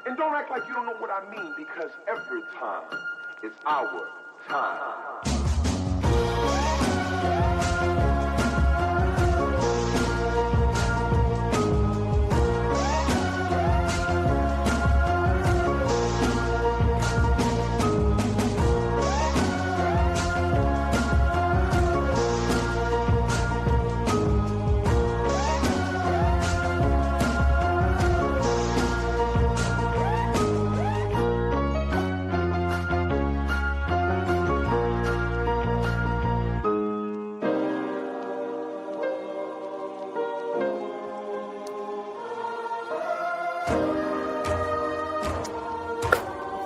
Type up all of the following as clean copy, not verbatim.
And don't act like you don't know what I mean, because every time is our time.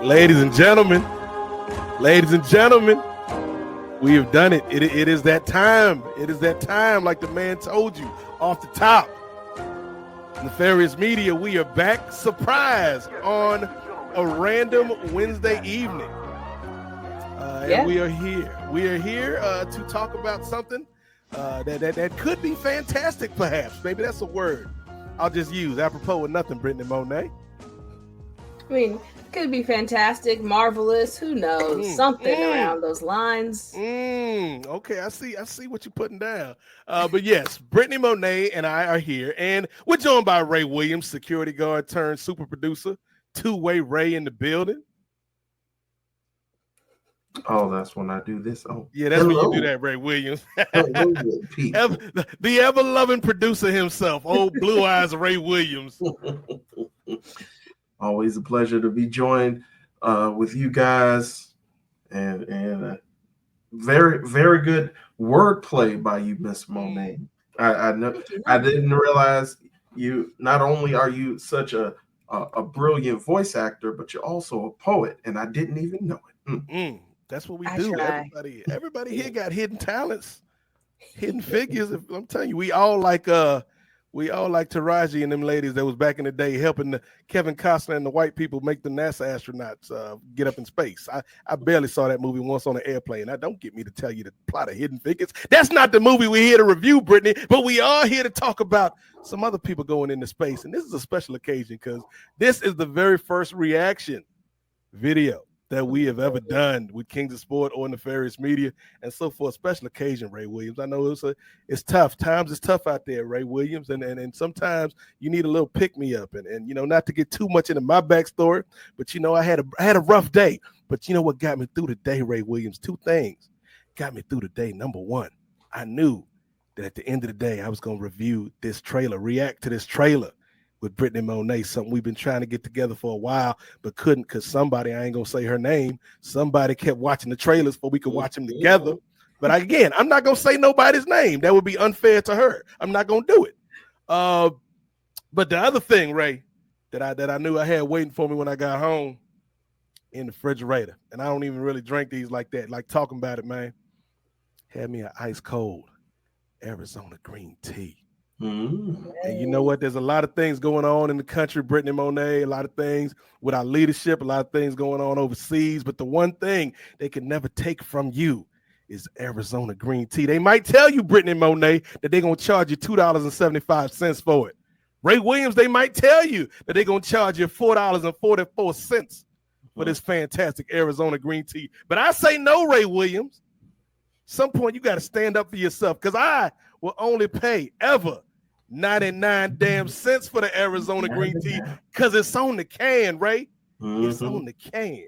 Ladies and gentlemen, we have done it. It is that time. It is that time, like the man told you off the top. Nefarious Media, we are back, surprise, on a random Wednesday evening. And we are here. We are here to talk about something that could be fantastic, perhaps. Maybe that's a word I'll just use, apropos of nothing, Brittany Monet. I mean, could be fantastic, marvelous, who knows, something around those lines. Okay, I see what you're putting down. But yes, Brittany Monet and I are here, and we're joined by Ray Williams, security guard turned super producer, two-way Ray in the building. Oh, that's when I do this. Oh, yeah, that's when you do that, Ray Williams. The ever-loving producer himself, old blue eyes Ray Williams. Always a pleasure to be joined with you guys, and very, very good wordplay by you, Miss Monet. I know I didn't realize you. Not only are you such a brilliant voice actor, but you're also a poet, and I didn't even know it. That's what we do. Everybody here got hidden talents, hidden figures. I'm telling you, we all like Taraji and them ladies that was back in the day helping Kevin Costner and the white people make the NASA astronauts get up in space. I barely saw that movie once on an airplane. Now, don't get me to tell you the plot of Hidden Figures. That's not the movie we're here to review, Brittany, but we are here to talk about some other people going into space. And this is a special occasion because this is the very first reaction video that we have ever done with Kings of Sport or Nefarious Media. And so for a special occasion, Ray Williams, I know it's tough. Times is tough out there, Ray Williams. And sometimes you need a little pick-me-up. And not to get too much into my backstory, but, I had a rough day. But you know what got me through the day, Ray Williams? Two things got me through the day. Number one, I knew that at the end of the day, I was going to review this trailer, react to this trailer with Brittany Monet, something we've been trying to get together for a while, but couldn't because somebody, I ain't going to say her name, somebody kept watching the trailers before we could watch them together. But again, I'm not going to say nobody's name. That would be unfair to her. I'm not going to do it. But the other thing, Ray, that I knew I had waiting for me when I got home in the refrigerator, and I don't even really drink these like that, like talking about it, man, had me an ice cold Arizona green tea. And you know what? There's a lot of things going on in the country, Brittany Monet, a lot of things with our leadership, a lot of things going on overseas. But the one thing they can never take from you is Arizona green tea. They might tell you, Brittany Monet, that they're going to charge you $2.75 for it. Ray Williams, they might tell you that they're going to charge you $4.44 for this fantastic Arizona green tea. But I say no, Ray Williams. Some point you got to stand up for yourself because I will only pay ever 99 damn cents for the Arizona green tea because it's on the can, Ray. It's on the can.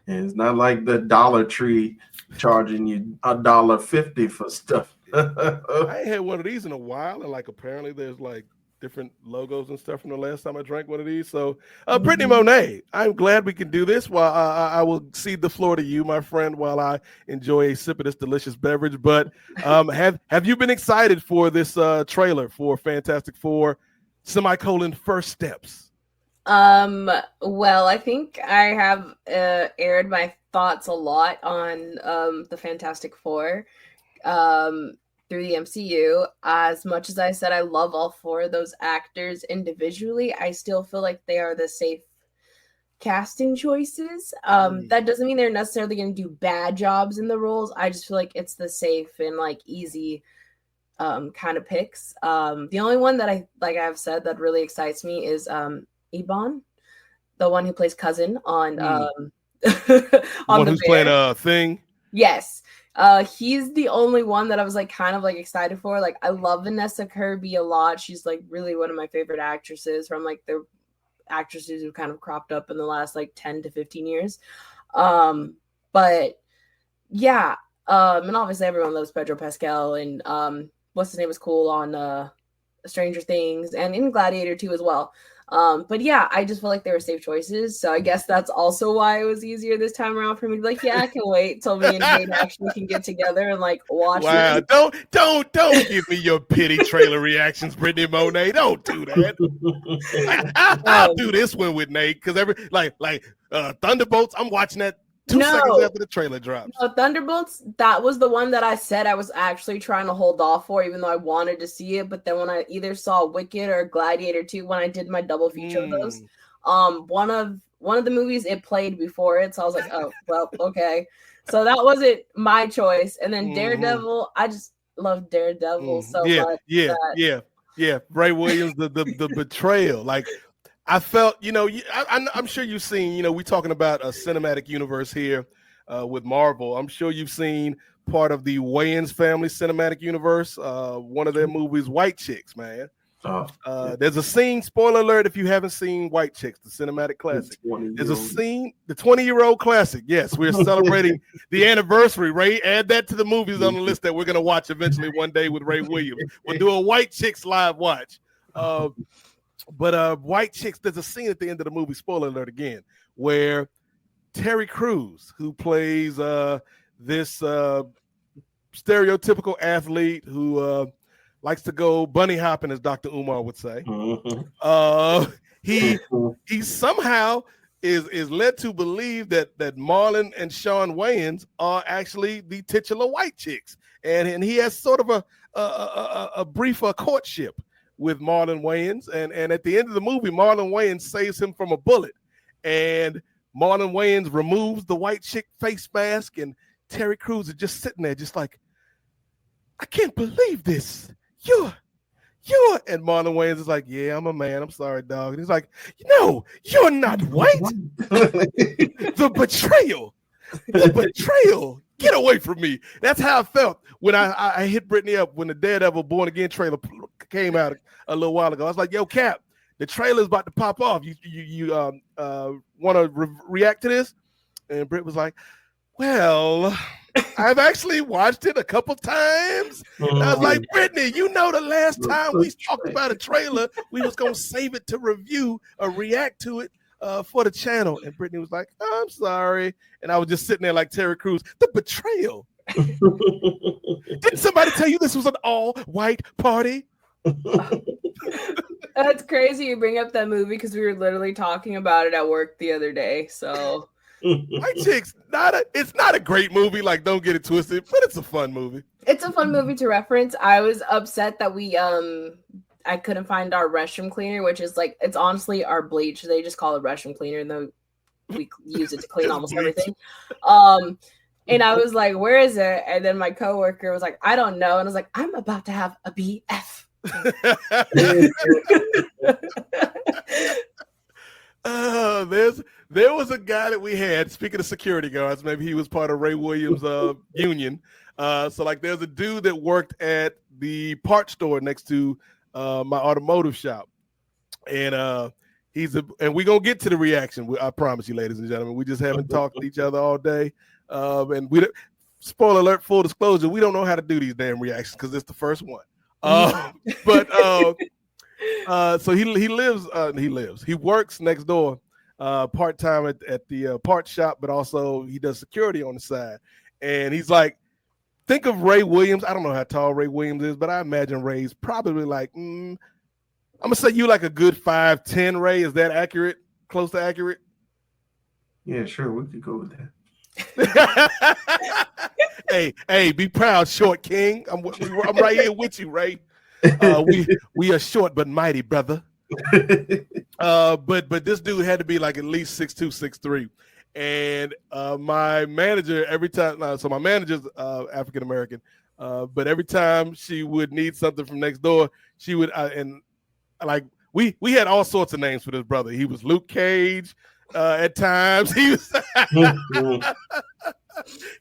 And it's not like the Dollar Tree charging you $1.50 for stuff. I ain't had one of these in a while, and like apparently there's like different logos and stuff from the last time I drank one of these. So, Brittany Monet, I'm glad we can do this. While I will cede the floor to you, my friend, while I enjoy a sip of this delicious beverage. But have you been excited for this trailer for Fantastic Four: First Steps? Well, I think I have aired my thoughts a lot on the Fantastic Four through the MCU. As much as I said I love all four of those actors individually, I still feel like they are the safe casting choices. That doesn't mean they're necessarily going to do bad jobs in the roles. I just feel like it's the safe and like easy kind of picks. The only one that I've said that really excites me is Ebon, the one who plays cousin on on one the who's Bear. playing a thing. Yes. He's the only one that I was like kind of like excited for. Like I love Vanessa Kirby a lot. She's like really one of my favorite actresses from like the actresses who kind of cropped up in the last like 10 to 15 years. But yeah, and obviously everyone loves Pedro Pascal, and what's his name was cool on Stranger Things and in Gladiator 2 as well. But yeah, I just feel like they were safe choices. So I guess that's also why it was easier this time around for me to be like, yeah, I can wait till me and Nate actually can get together and like watch Wow, it. don't give me your pity trailer reactions, Brittany Monet. Don't do that. I'll do this one with Nate because every like Thunderbolts, I'm watching that 2 seconds after the trailer drops. No, Thunderbolts, that was the one that I said I was actually trying to hold off for, even though I wanted to see it. But then when I either saw Wicked or Gladiator 2, when I did my double feature of those, one of the movies it played before it, so I was like, oh well, okay. So that wasn't my choice. And then Daredevil, I just love Daredevil so much. Yeah. Ray Williams, the betrayal, like. I felt, I'm sure you've seen, we're talking about a cinematic universe here with Marvel. I'm sure you've seen part of the Wayans family cinematic universe. One of their movies, White Chicks, man. There's a scene, spoiler alert, if you haven't seen White Chicks, the cinematic classic. There's a scene, the 20-year-old classic. Yes, we're celebrating the anniversary, Ray. Add that to the movies on the list that we're going to watch eventually one day with Ray Williams. We'll do a White Chicks live watch. But White Chicks, there's a scene at the end of the movie, spoiler alert again, where Terry Crews, who plays this stereotypical athlete who likes to go bunny hopping, as Dr. Umar would say, he somehow is led to believe that Marlon and Shawn Wayans are actually the titular White Chicks, and he has sort of a brief courtship with Marlon Wayans, and at the end of the movie, Marlon Wayans saves him from a bullet, and Marlon Wayans removes the white chick face mask, and Terry Crews is just sitting there, just like, I can't believe this. You're, and Marlon Wayans is like, yeah, I'm a man. I'm sorry, dog. And he's like, no, you're not white. The betrayal. Get away from me. That's how I felt when I hit Brittany up when the Daredevil Born Again trailer came out a little while ago. I was like, yo, Cap, the trailer's about to pop off. You want to react to this? And Britt was like, well, I've actually watched it a couple times. And I was like, Brittany, the last time we talked about a trailer, we was going to save it to review or react to it for the channel. And Brittany was like, oh, I'm sorry. And I was just sitting there like Terry Crews, the betrayal. Didn't somebody tell you this was an all-white party? That's crazy you bring up that movie because we were literally talking about it at work the other day. So White Chicks, it's not a great movie, like don't get it twisted, but it's a fun movie. It's a fun movie to reference. I was upset that I couldn't find our restroom cleaner, which is like, it's honestly our bleach. They just call it restroom cleaner, though we use it to clean almost everything. And I was like, where is it? And then my coworker was like, I don't know. And I was like, I'm about to have a BF. There was a guy that we had, speaking of security guards, maybe he was part of Ray Williams' union. So like there's a dude that worked at the parts store next to my automotive shop. And and we're gonna get to the reaction. I promise you, ladies and gentlemen. We just haven't talked to each other all day. And spoiler alert, full disclosure, we don't know how to do these damn reactions because it's the first one. So he works next door part-time at the parts shop, but also he does security on the side. And he's like, think of Ray Williams. I don't know how tall Ray Williams is, but I imagine Ray's probably like, I'm gonna say you like a good 5'10", Ray. Is that accurate? Close to accurate? Yeah, sure. We could go with that. Hey, be proud, short king. I'm right here with you, Ray. We are short but mighty, brother. But this dude had to be like at least 6'2", 6'3". And my manager, every time, so my manager's African American, but every time she would need something from next door, she would and like we had all sorts of names for this brother. He was Luke Cage at times. He was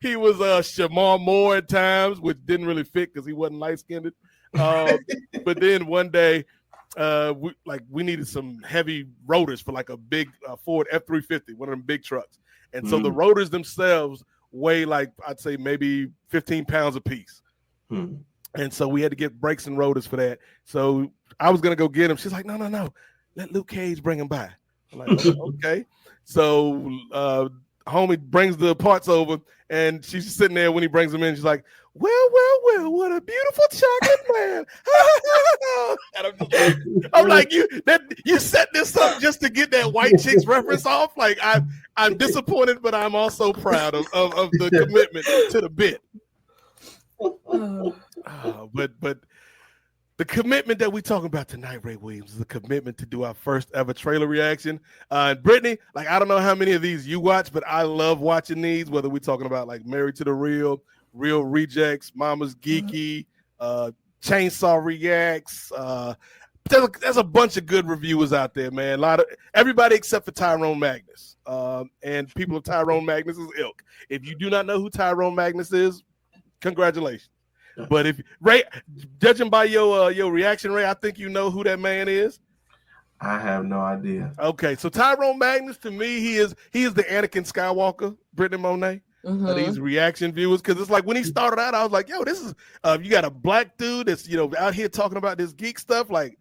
he was Shamar Moore at times, which didn't really fit because he wasn't light-skinned. But then one day, we needed some heavy rotors for like a big Ford F-350, one of them big trucks. And so the rotors themselves weigh like, I'd say maybe 15 pounds a piece. And so we had to get brakes and rotors for that. So I was going to go get him. She's like, no. Let Luke Cage bring him by. I'm like, okay. So homie brings the parts over, and she's sitting there when he brings them in. She's like, well, what a beautiful chocolate man. And I'm like, you set this up just to get that white chicks reference off. Like I'm disappointed, but I'm also proud of the commitment to the bit. But the commitment that we talking about tonight, Ray Williams, is a commitment to do our first ever trailer reaction. And Brittany, like, I don't know how many of these you watch, but I love watching these, whether we're talking about like Married to the Real Rejects, Mama's Geeky, Chainsaw Reacts. There's a bunch of good reviewers out there, man. Everybody except for Tyrone Magnus. And people of Tyrone Magnus' ilk. If you do not know who Tyrone Magnus is, congratulations. But if Ray, judging by your reaction, Ray, I think you know who that man is. I have no idea. Okay, so Tyrone Magnus, to me, he is the Anakin Skywalker, Brittany Monet. These reaction viewers, because it's like when he started out, I was like, yo, this is you got a black dude that's out here talking about this geek stuff, like,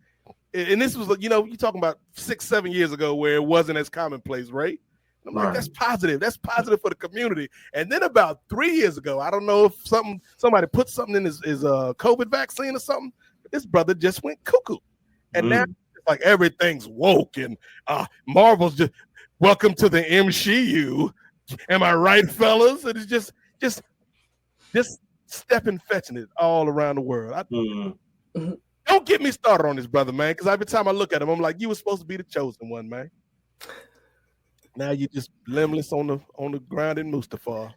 and this was you talking about 6-7 years ago where it wasn't as commonplace, right? I'm like, that's positive. That's positive for the community. And then about 3 years ago, I don't know if somebody put something in his COVID vaccine or something, but this brother just went cuckoo. And now it's like everything's woke and Marvel's just welcome to the MCU. Am I right, fellas? And it's just stepping fetching it all around the world. Don't get me started on this brother, man, because every time I look at him, I'm like, you were supposed to be the chosen one, man. Now you just limbless on the ground in Mustafar.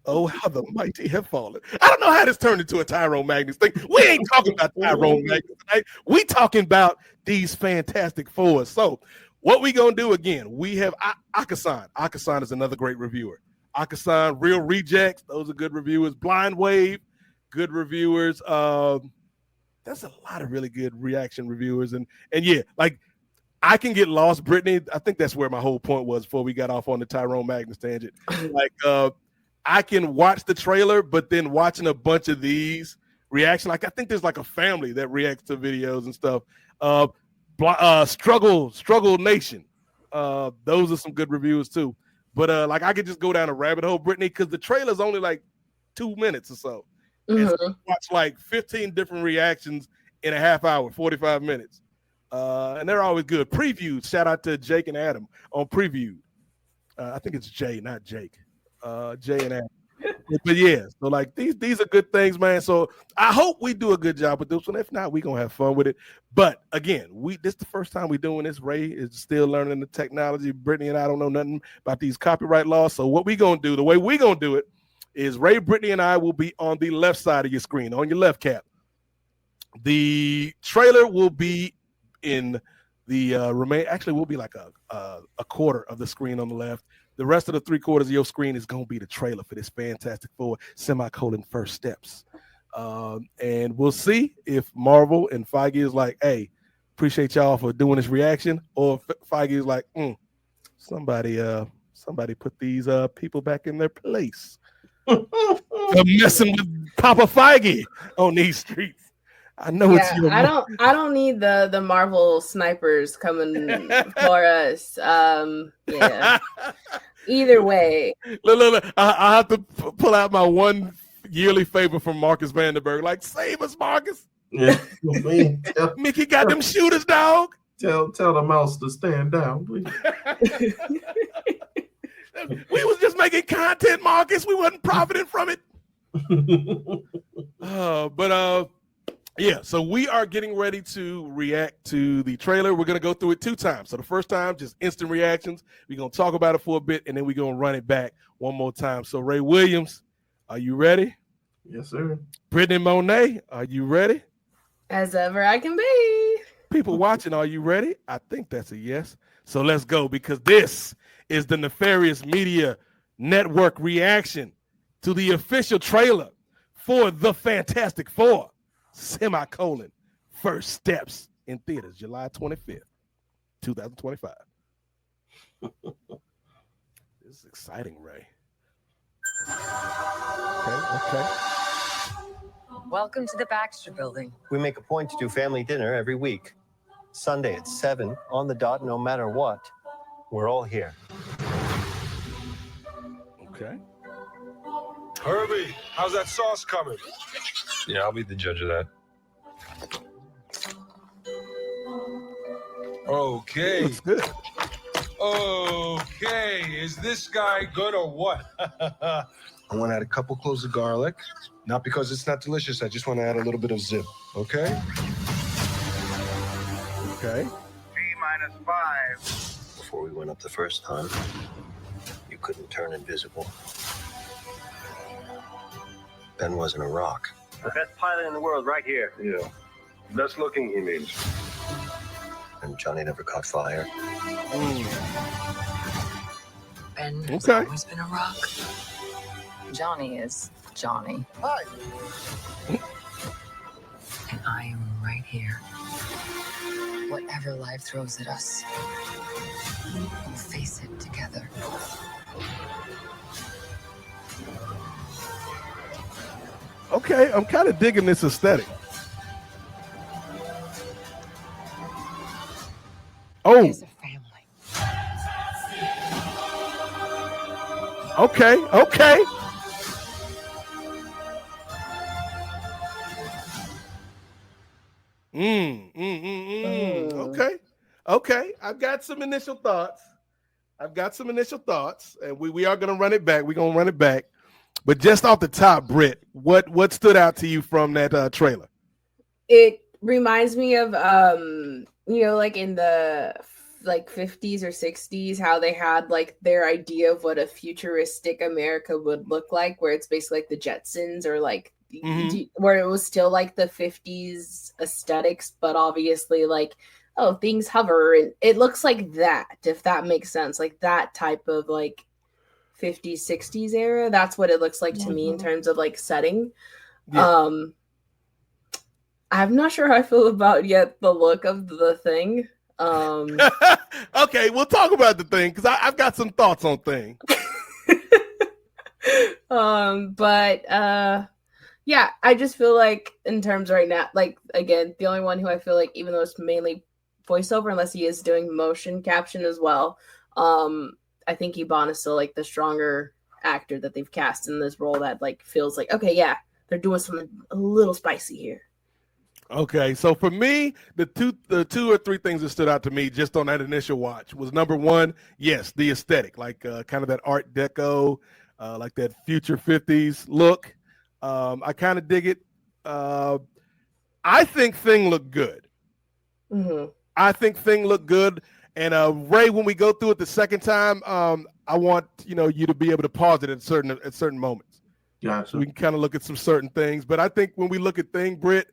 Oh, how the mighty have fallen. I don't know how this turned into a Tyrone Magnus thing. We ain't talking about Tyrone Magnus tonight. We talking about these Fantastic Fours. So what we gonna do again? We have Akasan. Akasan is another great reviewer. Akasan, Real Rejects, those are good reviewers. Blind Wave, good reviewers. There's a lot of really good reaction reviewers, and yeah, like. I can get lost, Brittany. I think that's where my whole point was before we got off on the Tyrone Magnus tangent. Like, I can watch the trailer, but then watching a bunch of these reaction, like I think there's like a family that reacts to videos and stuff. Struggle Nation. Those are some good reviews too. But like I could just go down a rabbit hole, Brittany, because the trailer's only like 2 minutes or so. And so watch like 15 different reactions in a half hour, 45 minutes. And they're always good. Previews. Shout out to Jake and Adam on Preview. I think it's Jay, not Jake. Jay and Adam. But yeah, so like these are good things, man. So I hope we do a good job with this one. If not, we're gonna have fun with it. But again, this is the first time we're doing this. Ray is still learning the technology. Brittany and I don't know nothing about these copyright laws. So what we gonna do, the way we gonna do it is Ray, Brittany, and I will be on the left side of your screen, on your left cap. The trailer will be in the will be like a quarter of the screen on the left. The rest of the 3/4 of your screen is going to be the trailer for this Fantastic Four First Steps. And we'll see if Marvel and Feige is like, hey, appreciate y'all for doing this reaction, or Feige is like, somebody put these people back in their place. They're messing with Papa Feige on these streets. I know it's you. I don't need the Marvel snipers coming for us. Yeah. Either way. Look, I have to pull out my one yearly favor from Marcus Vanderberg. Like, save us, Marcus. Yeah. Mickey got them shooters, dog. Tell the mouse to stand down, please. We was just making content, Marcus. We wasn't profiting from it. Yeah, so we are getting ready to react to the trailer. We're going to go through it 2 times. So the first time, just instant reactions. We're going to talk about it for a bit, and then we're going to run it back one more time. So Ray Williams, are you ready? Yes, sir. Brittany Monet, are you ready? As ever I can be. People watching, are you ready? I think that's a yes. So let's go, because this is the Nefarious Media Network reaction to the official trailer for The Fantastic Four, First Steps, in theaters, July 25th, 2025. This is exciting, Ray. Okay. Welcome to the Baxter Building. We make a point to do family dinner every week. Sunday at 7 on the dot, no matter what. We're all here. Okay. Herbie, how's that sauce coming? Yeah, I'll be the judge of that. Okay. Looks good. Okay. Is this guy good or what? I want to add a couple cloves of garlic. Not because it's not delicious. I just want to add a little bit of zip. Okay? Okay. T-5. Before we went up the first time, you couldn't turn invisible. Ben wasn't a rock. The best pilot in the world right here. Yeah. Best looking, he means. And Johnny never caught fire. Ben has Okay. always been a rock. Johnny is Johnny. Hi. And I am right here. Whatever life throws at us, we'll face it together. Okay, I'm kind of digging this aesthetic. Oh, As a family. okay. Okay. I've got some initial thoughts. And we are gonna run it back. We're gonna run it back. But just off the top, Britt, what stood out to you from that trailer? It reminds me of like in the 50s or 60s, how they had like their idea of what a futuristic America would look like, where it's basically like the Jetsons, or like where it was still like the 50s aesthetics, but obviously like, oh, things hover, and it looks like that, if that makes sense, like that type of like 50s 60s era. That's what it looks like to me in terms of like setting. I'm not sure how I feel about yet the look of the Thing. Okay, we'll talk about the Thing, because I've got some thoughts on Thing. Yeah, I just feel like in terms right now, like, again, the only one who I feel like, even though it's mainly voiceover, unless he is doing motion caption as well, I think Ebon is still like the stronger actor that they've cast in this role, that like feels like, okay, yeah, they're doing something a little spicy here. Okay, so for me, the two or three things that stood out to me just on that initial watch was, number one, yes, the aesthetic, like kind of that Art Deco, like that future 50s look. I kind of dig it. I think Thing looked good. And Ray, when we go through it the second time, I want you to be able to pause it at certain moments. Gotcha. So we can kind of look at some certain things. But I think when we look at Thing, Britt,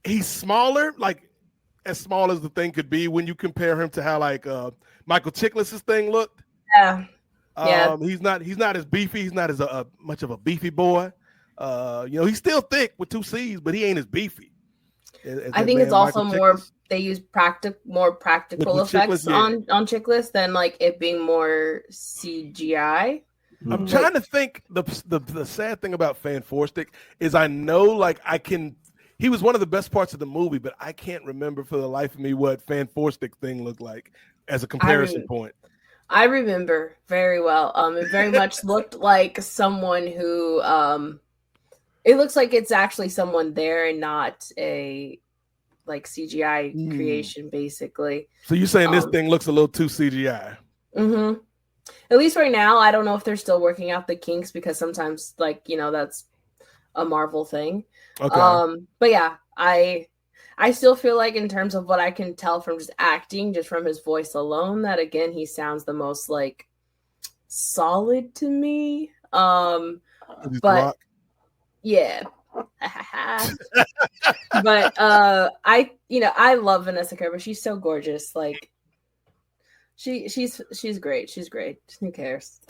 he's smaller, like as small as the Thing could be when you compare him to how like Michael Chiklis' Thing looked. Yeah. He's not as beefy. He's not as much of a beefy boy. He's still thick with two C's, but he ain't as beefy. I think it's also more, they use more practical effects on Chiklis than like it being more CGI. I'm trying to think. The sad thing about Fan Forstic is I know, like, he was one of the best parts of the movie, but I can't remember for the life of me what Fan Forstic Thing looked like as a comparison point. I remember very well. It very much looked like someone who it looks like it's actually someone there and not a like CGI creation, basically. So you're saying this Thing looks a little too CGI? Mm-hmm. At least right now, I don't know if they're still working out the kinks, because sometimes, like, that's a Marvel thing. Okay. But yeah, I still feel like, in terms of what I can tell from just acting, just from his voice alone, that again, he sounds the most like solid to me. But rock. yeah, But I love Vanessa Kirby. She's so gorgeous. Like she's great. She's great. Who cares?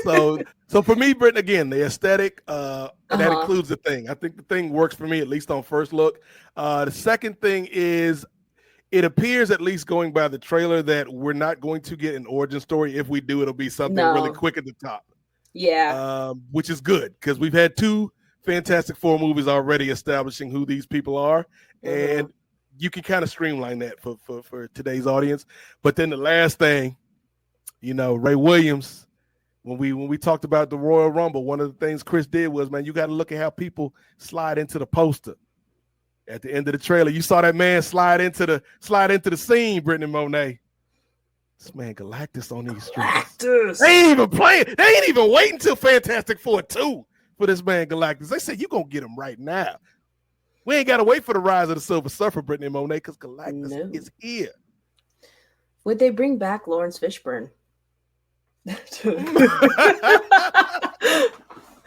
So for me, Britt, again, the aesthetic, that Uh-huh. includes the thing. I think the thing works for me, at least on first look. The second thing is it appears, at least going by the trailer, that we're not going to get an origin story. If we do, it'll be something really No. quick at the top. Yeah. Which is good because we've had 2 Fantastic Four movies already establishing who these people are, and you can kind of streamline that for today's audience. But then the last thing, Ray Williams, when we talked about the Royal Rumble, one of the things Chris did was, man, you got to look at how people slide into the poster. At the end of the trailer, you saw that man slide into the scene, Brittany Monet. This man Galactus on these streets. Galactus. They ain't even playing. They ain't even waiting until Fantastic Four 2 for this man Galactus. They said, you're going to get him right now. We ain't got to wait for the rise of the Silver Surfer, Brittany Monet, because Galactus is here. Would they bring back Lawrence Fishburne?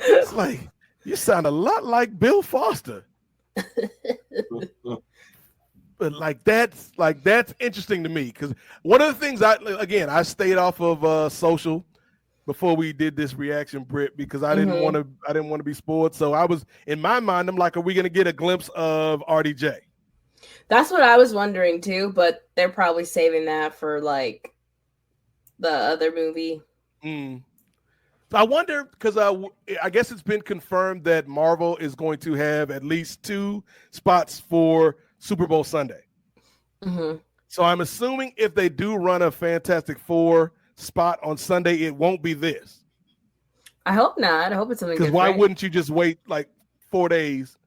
It's like, you sound a lot like Bill Foster. But that's interesting to me, because one of the things I stayed off of social before we did this reaction, Britt, because I didn't want to be spoiled. So I was, in my mind, I'm like, are we going to get a glimpse of RDJ? That's what I was wondering too, but they're probably saving that for like the other movie. So I wonder, because I guess it's been confirmed that Marvel is going to have at least 2 spots for Super Bowl Sunday. So I'm assuming if they do run a Fantastic Four spot on Sunday, it won't be this. I hope not. I hope it's something Because different. why wouldn't you just wait like 4 days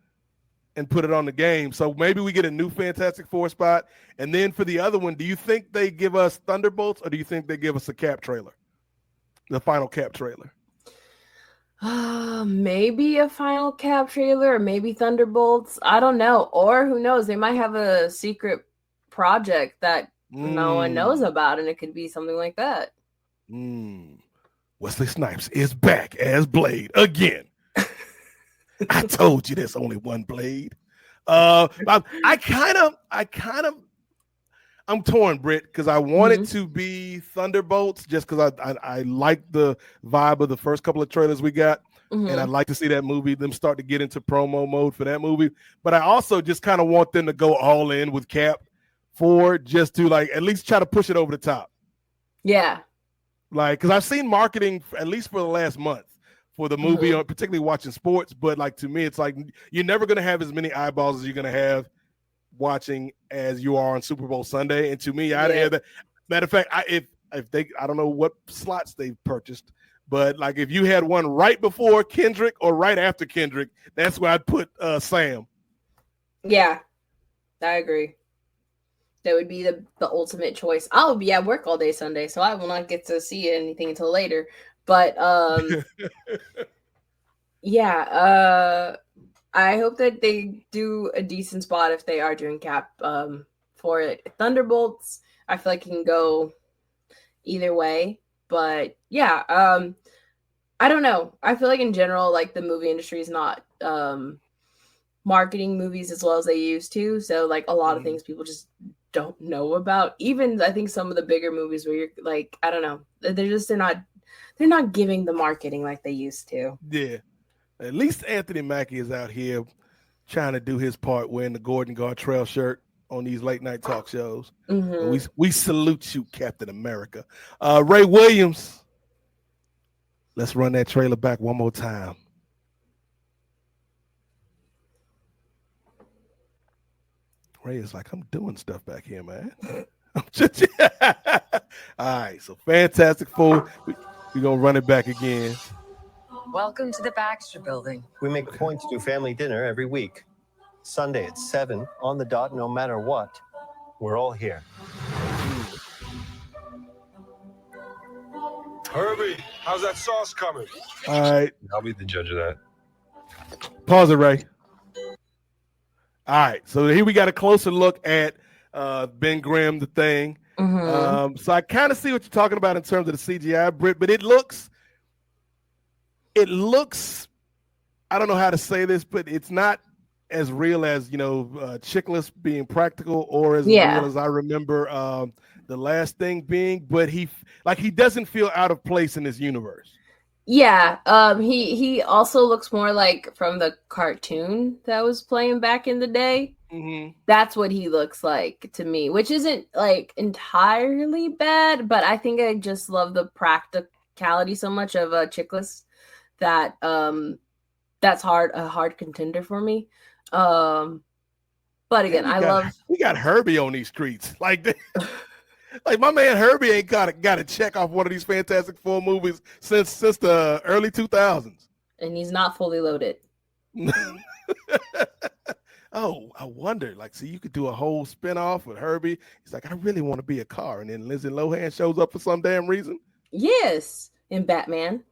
and put it on the game? So maybe we get a new Fantastic Four spot. And then for the other one, do you think they give us Thunderbolts, or do you think they give us a Cap trailer? The final Cap trailer? Maybe a final Cap trailer, or maybe Thunderbolts. I don't know. Or who knows? They might have a secret project that no one knows about, and it could be something like that. Wesley Snipes is back as Blade again. I told you there's only one Blade. I'm torn, Britt, because I want it to be Thunderbolts, just because I like the vibe of the first couple of trailers we got, and I'd like to see that movie, them start to get into promo mode for that movie. But I also just kind of want them to go all in with Cap for just to like at least try to push it over the top. Yeah. Like, because I've seen marketing, at least for the last month, for the movie, particularly watching sports. But like, to me, it's like you're never going to have as many eyeballs as you're going to have watching as you are on Super Bowl Sunday. And to me, matter of fact, if they, I don't know what slots they've purchased, but like if you had one right before Kendrick or right after Kendrick, that's where I'd put Sam. Yeah, I agree. That would be the ultimate choice. I'll be at work all day Sunday, so I will not get to see anything until later. But I hope that they do a decent spot if they are doing Cap for it. Thunderbolts, I feel like it can go either way. But yeah, I don't know. I feel like in general, like the movie industry is not marketing movies as well as they used to. So like a lot of things people just don't know about. Even I think some of the bigger movies where you're like, I don't know, they're not giving the marketing like they used to. Yeah. At least Anthony Mackie is out here trying to do his part wearing the Gordon Gartrell shirt on these late night talk shows. We salute you, Captain America. Ray Williams, let's run that trailer back one more time. Ray is like, I'm doing stuff back here, man. All right, so Fantastic Four. We're going to run it back again. Welcome to the Baxter Building. We make a point to do family dinner every week. Sunday at 7 on the dot, no matter what. We're all here. Herbie, how's that sauce coming? All right. I'll be the judge of that. Pause it, Ray. All right. So here we got a closer look at Ben Grimm, the thing. So I kind of see what you're talking about in terms of the CGI, Britt, but it looks, I don't know how to say this, but it's not as real as Chickless being practical, or as real as I remember the last thing being. But he doesn't feel out of place in this universe. Yeah, he also looks more like from the cartoon that was playing back in the day. Mm-hmm. That's what he looks like to me, which isn't like entirely bad, but I think I just love the practicality so much of Chickless that that's a hard contender for me. But again, we got Herbie on these streets. Like my man Herbie ain't got a check off one of these Fantastic Four movies since the early 2000s. And he's not fully loaded. Oh, I wonder. See, you could do a whole spinoff with Herbie. He's like, I really want to be a car, and then Lindsay Lohan shows up for some damn reason. Yes, in Batman.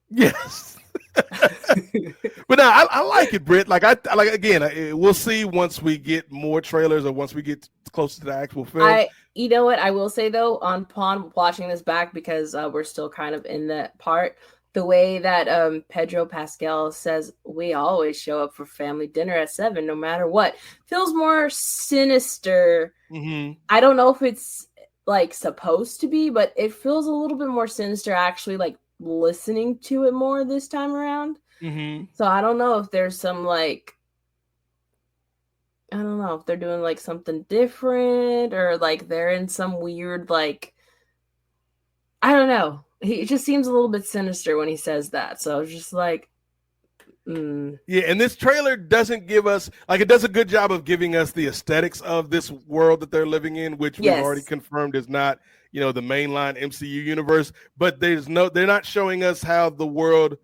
Yes. But no, I like it, Britt. Again, we'll see once we get more trailers or once we get closer to the actual film. You know what I will say though, upon watching this back, because we're still kind of in that part, the way that Pedro Pascal says we always show up for family dinner at 7 no matter what feels more sinister. Mm-hmm. I don't know if it's like supposed to be, but it feels a little bit more sinister actually, like listening to it more this time around. Mm-hmm. So I don't know if there's some I don't know if they're doing like something different, or like they're in some weird I don't know. He just seems a little bit sinister when he says that. So it's just like, Yeah, and this trailer doesn't give us it does a good job of giving us the aesthetics of this world that they're living in, which we've already confirmed is not the mainline MCU universe. But they're not showing us how the world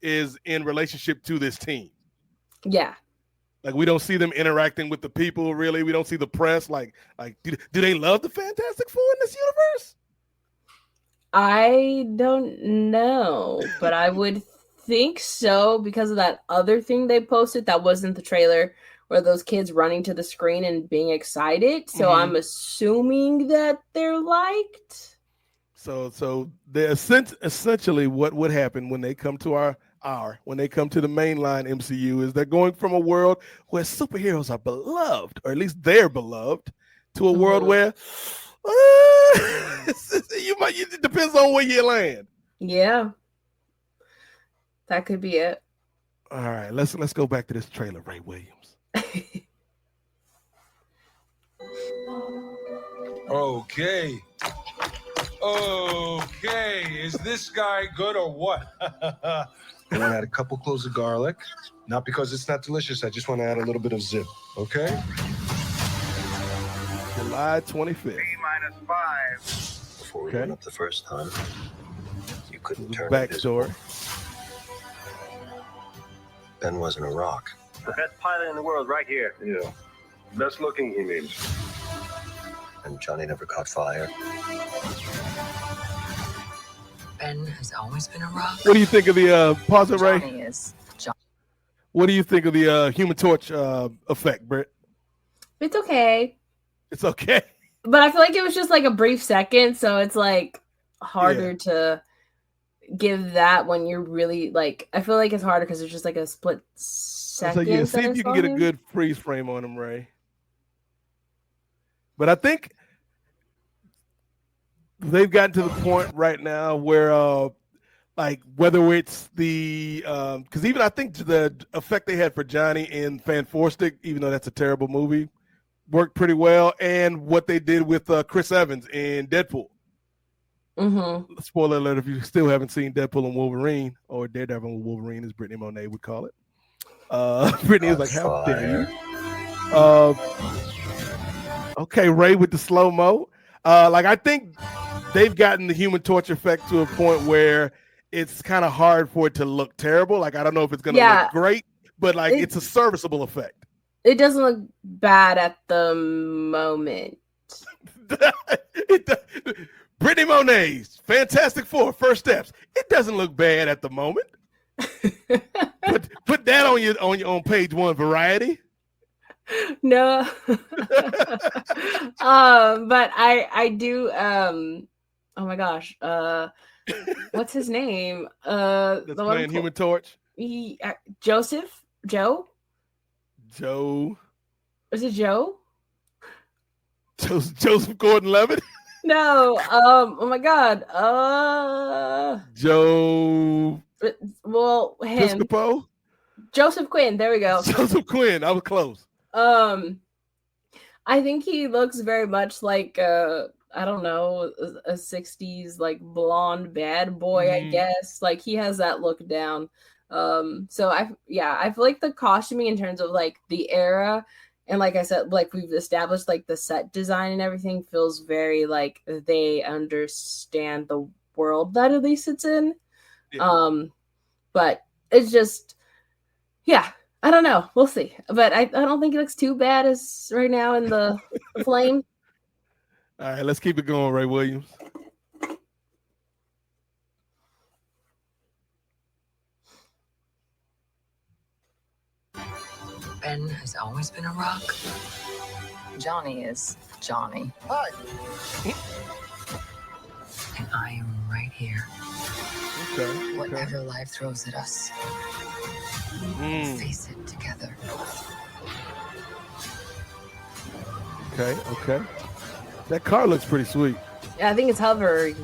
is in relationship to this team. Yeah. We don't see them interacting with the people, really. We don't see the press. Do they love the Fantastic Four in this universe? I don't know, but I would think so because of that other thing they posted that wasn't the trailer, where those kids running to the screen and being excited. So I'm assuming that they're liked. So they're essentially what would happen when they come to when they come to the mainline MCU is they're going from a world where superheroes are beloved, or at least they're beloved, to a world where it depends on where you land. Yeah, that could be it. All right, let's go back to this trailer, Ray Williams. Okay, is this guy good or what? I want to add a couple cloves of garlic. Not because it's not delicious. I just want to add a little bit of zip. Okay? July 25th. T-5. Before we went up the first time, you couldn't turn backstory. Ben wasn't a rock. The best pilot in the world right here. Yeah. Best looking, he means. And Johnny never caught fire. Ben has always been a rock. What do you think of the pause it, Ray? Johnny is. What do you think of the Human Torch effect, Britt? It's okay. It's okay. But I feel like it was just like a brief second, so it's harder to give that when you're really I feel like it's harder because it's just a split second. So see if you can get a good freeze frame on him, Ray. But I think they've gotten to the point right now where whether it's the because even I think the effect they had for Johnny in Fantastic, even though that's a terrible movie, worked pretty well, and what they did with Chris Evans in Deadpool. Mm-hmm. Spoiler alert if you still haven't seen Deadpool and Wolverine, or Daredevil and Wolverine, as Brittany Monet would call it. Brittany was like, how dare you? Okay, Ray with the slow-mo. I think they've gotten the Human Torch effect to a point where it's kind of hard for it to look terrible. I don't know if it's going to look great, but it's a serviceable effect. It doesn't look bad at the moment. Brittany Monet's Fantastic Four First Steps. It doesn't look bad at the moment. Put that on page 1 Variety. No. But I do oh my gosh. What's his name? That's playing Human Torch. Joe. Is it Joe? Joseph Gordon-Levitt. No. Oh my God. Joe. Well, him. Piscopo. Joseph Quinn. There we go. Joseph Quinn. I was close. I think he looks very much like I don't know, a 60s like blonde bad boy, I guess. Like he has that look down. So I feel like the costuming in terms of like the era and like I said, like we've established like the set design and everything feels very like they understand the world that Elise it's in. Yeah. But it's just I don't know. We'll see. But I don't think it looks too bad as right now in the flame. All right, let's keep it going, Ray Williams. Ben has always been a rock. Johnny is Johnny. Hi. And I am right here. Okay. Whatever life throws at us, we'll face it together. Okay. That car looks pretty sweet. Yeah, I think it's hovering.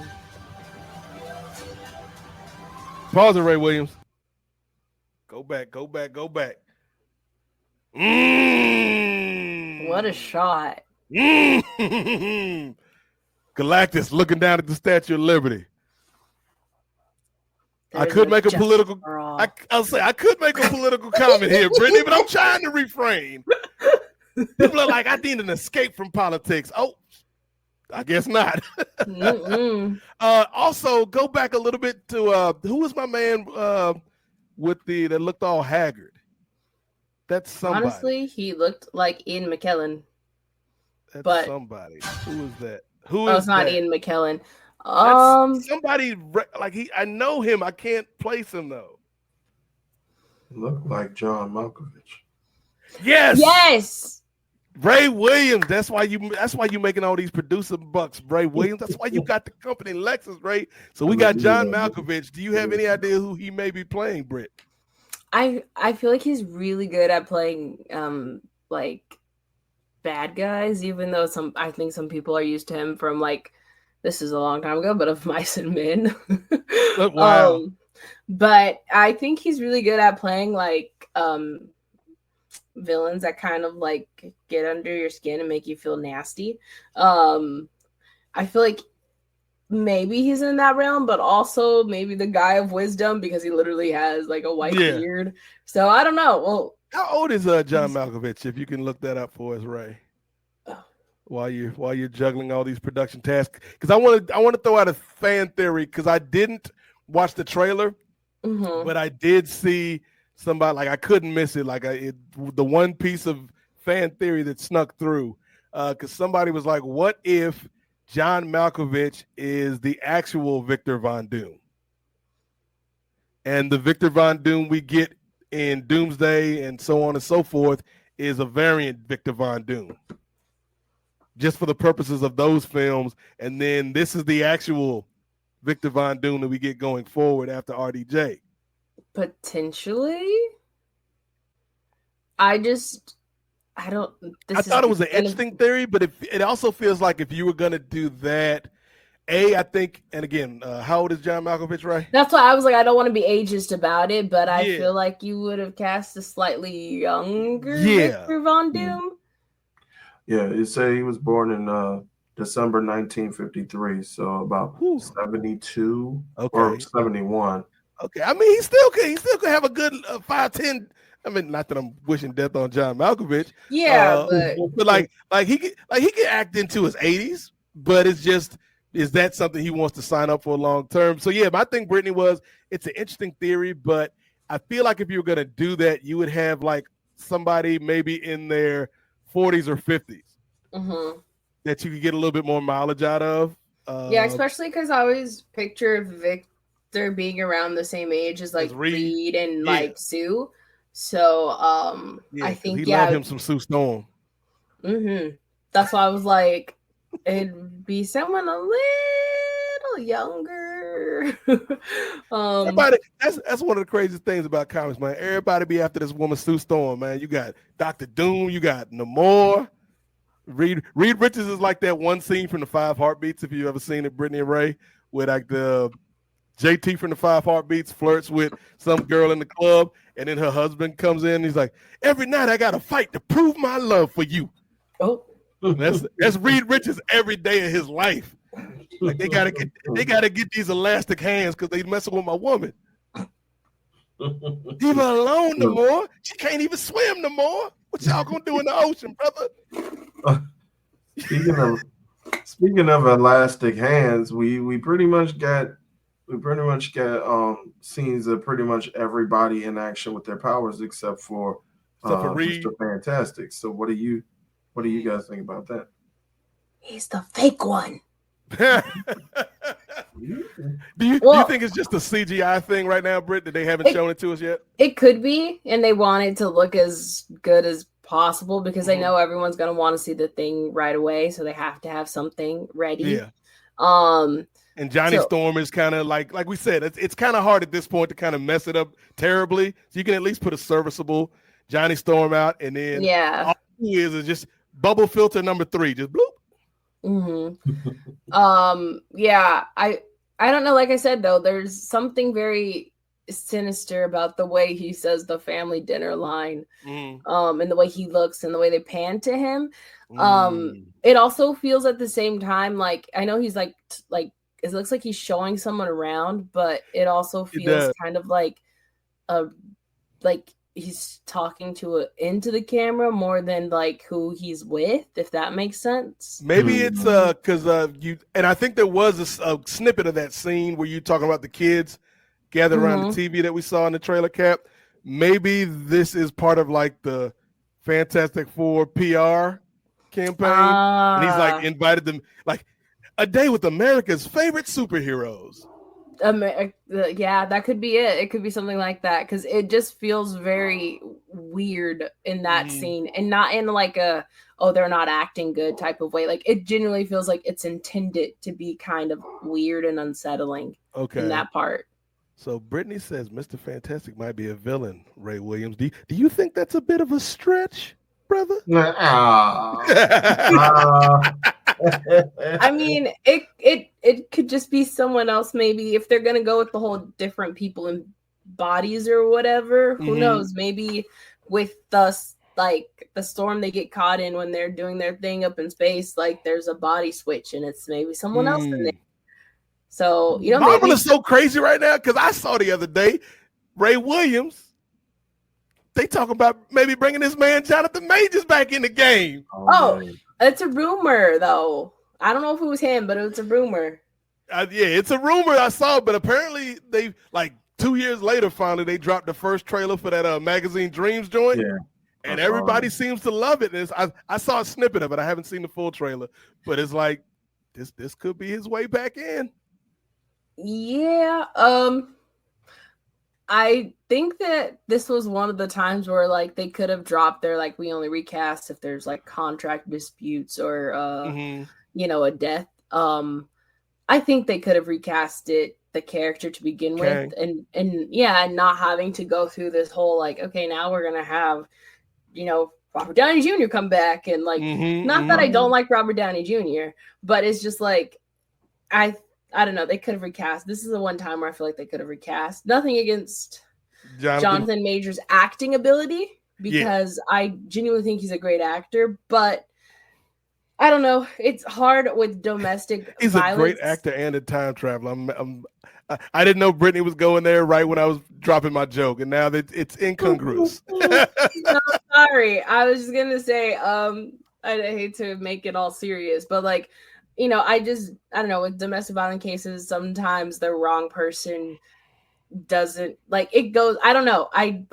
Pause it, Ray Williams. Go back. What a shot. Galactus looking down at the Statue of Liberty. I could make a political comment here, Brittany, but I'm trying to refrain. People are like, I need an escape from politics. Oh, I guess not. Also, go back a little bit to who was my man that looked all haggard? That's somebody. Honestly, he looked like Ian McKellen. That's somebody. Who is that? It's not Ian McKellen. Somebody like I know him. I can't place him though. Look like John Malkovich. Yes. Ray Williams. That's why you making all these producer bucks, Ray Williams. That's why you got the company Lexus, Ray. So we got John Malkovich. Do you have any idea who he may be playing, Britt? I feel like he's really good at playing like bad guys, even though I think some people are used to him from like this is a long time ago, but of Mice and Men. Wow. But I think he's really good at playing like villains that kind of like get under your skin and make you feel nasty. I feel like maybe he's in that realm, but also maybe the guy of wisdom because he literally has like a white beard. So I don't know. Well, how old is John Malkovich? If you can look that up for us, Ray. While you're juggling all these production tasks, because I want to throw out a fan theory because I didn't watch the trailer, but I did see somebody like I couldn't miss it. Like the one piece of fan theory that snuck through, because somebody was like, "What if John Malkovich is the actual Victor Von Doom?" And the Victor Von Doom we get in Doomsday and so on and so forth is a variant Victor Von Doom. Just for the purposes of those films. And then this is the actual Victor Von Doom that we get going forward after RDJ. Potentially. I thought it was an interesting theory, but it also feels like if you were going to do that, I think, and again, how old is John Malkovich, right? That's why I was like, I don't want to be ageist about it, but I feel like you would have cast a slightly younger Victor Von Doom. Yeah, it say he was born in December 1953, so about 72 or 71. Okay, I mean he still could have a good 5'10". I mean, not that I'm wishing death on John Malkovich. Yeah, but like he could act into his 80s, but it's just, is that something he wants to sign up for long term? So yeah, my thing, Brittany, was it's an interesting theory, but I feel like if you were gonna do that, you would have like somebody maybe in their 40s or 50s that you could get a little bit more mileage out of. Yeah, especially because I always picture Victor being around the same age as like Reed and like Sue. So I think he loved him some Sue Storm. That's why I was like, it'd be someone a little younger. Everybody, that's one of the craziest things about comics, man. Everybody be after this woman Sue Storm, man. You got Dr. Doom, you got Namor. Reed Richards is like that one scene from the 5 Heartbeats, if you ever seen it, Brittany and Ray, where like the JT from the 5 Heartbeats flirts with some girl in the club, and then her husband comes in and he's like, every night I gotta fight to prove my love for you. Oh, that's Reed Richards every day of his life. Like they gotta get these elastic hands because they messing with my woman. Leave her alone no more. She can't even swim no more. What y'all gonna do in the ocean, brother? Speaking of elastic hands, we pretty much got scenes of pretty much everybody in action with their powers except for Reed. Mr. Fantastic. So what do you guys think about that? he's the fake one. Do you think it's just a CGI thing right now, Britt, that they haven't shown it to us yet? It could be, and they want it to look as good as possible because they know everyone's going to want to see the thing right away, so they have to have something ready. Yeah. And Johnny Storm is kind of like we said, it's kind of hard at this point to kind of mess it up terribly. So you can at least put a serviceable Johnny Storm out, and then all he is just bubble filter number 3, just bloop. Yeah, I don't know. Like I said, though, there's something very sinister about the way he says the family dinner line, and the way he looks and the way they pan to him. It also feels at the same time like I know he's like it looks like he's showing someone around, but it also feels kind of like he's talking into the camera more than like who he's with, if that makes sense. Maybe it's because and I think there was a snippet of that scene where you talking about the kids gathered around the TV that we saw in the trailer cap. Maybe this is part of like the Fantastic Four PR campaign, and he's like invited them like a day with America's favorite superheroes. Yeah, that could be it. It could be something like that because it just feels very weird in that scene, and not in like a they're not acting good type of way. Like it genuinely feels like it's intended to be kind of weird and unsettling. In that part. So Brittany says Mr. Fantastic might be a villain. Ray Williams, do you think that's a bit of a stretch, brother? I mean, it could just be someone else. Maybe if they're gonna go with the whole different people in bodies or whatever, who knows? Maybe with the storm they get caught in when they're doing their thing up in space, like there's a body switch and it's maybe someone else in there. So Marvel is so crazy right now because I saw the other day Ray Williams. They talking about maybe bringing this man Jonathan Majors back in the game. It's a rumor, though. I don't know if it was him, but it's a rumor. Yeah, it's a rumor I saw, but apparently they 2 years later, finally they dropped the first trailer for that Magazine Dreams joint, and everybody seems to love it. I saw a snippet of it. I haven't seen the full trailer, but it's like this could be his way back in. Yeah, I think that this was one of the times where they could have dropped their we only recast if there's contract disputes or a death. I think they could have recast the character to begin with and not having to go through this whole okay, now we're gonna have Robert Downey Jr. come back and not that I don't like Robert Downey Jr., but it's just I don't know. They could have recast. This is the one time where I feel like they could have recast. Nothing against Jonathan Majors' acting ability, because I genuinely think he's a great actor. But I don't know. It's hard with domestic He's violence. A great actor and a time traveler. I didn't know Brittany was going there right when I was dropping my joke, and now that it's incongruous. No, sorry. I was just gonna say. I hate to make it all serious, but I don't know, with domestic violence cases, sometimes the wrong person doesn't it goes, I don't know. I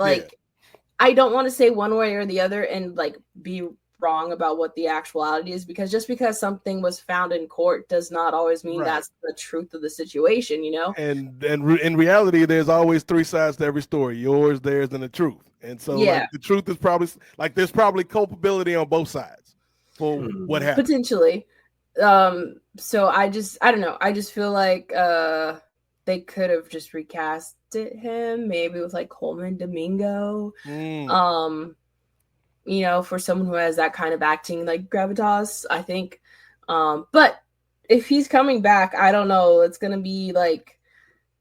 don't want to say one way or the other and be wrong about what the actuality is, because just because something was found in court does not always mean that's the truth of the situation, And in reality, there's always 3 sides to every story: yours, theirs, and the truth. And so the truth is probably there's probably culpability on both sides for what happened. Potentially. So I don't know. I just feel like they could have just recasted him, maybe with like Coleman Domingo. You know, for someone who has that kind of acting like gravitas, I think. But if he's coming back, I don't know. It's gonna be like,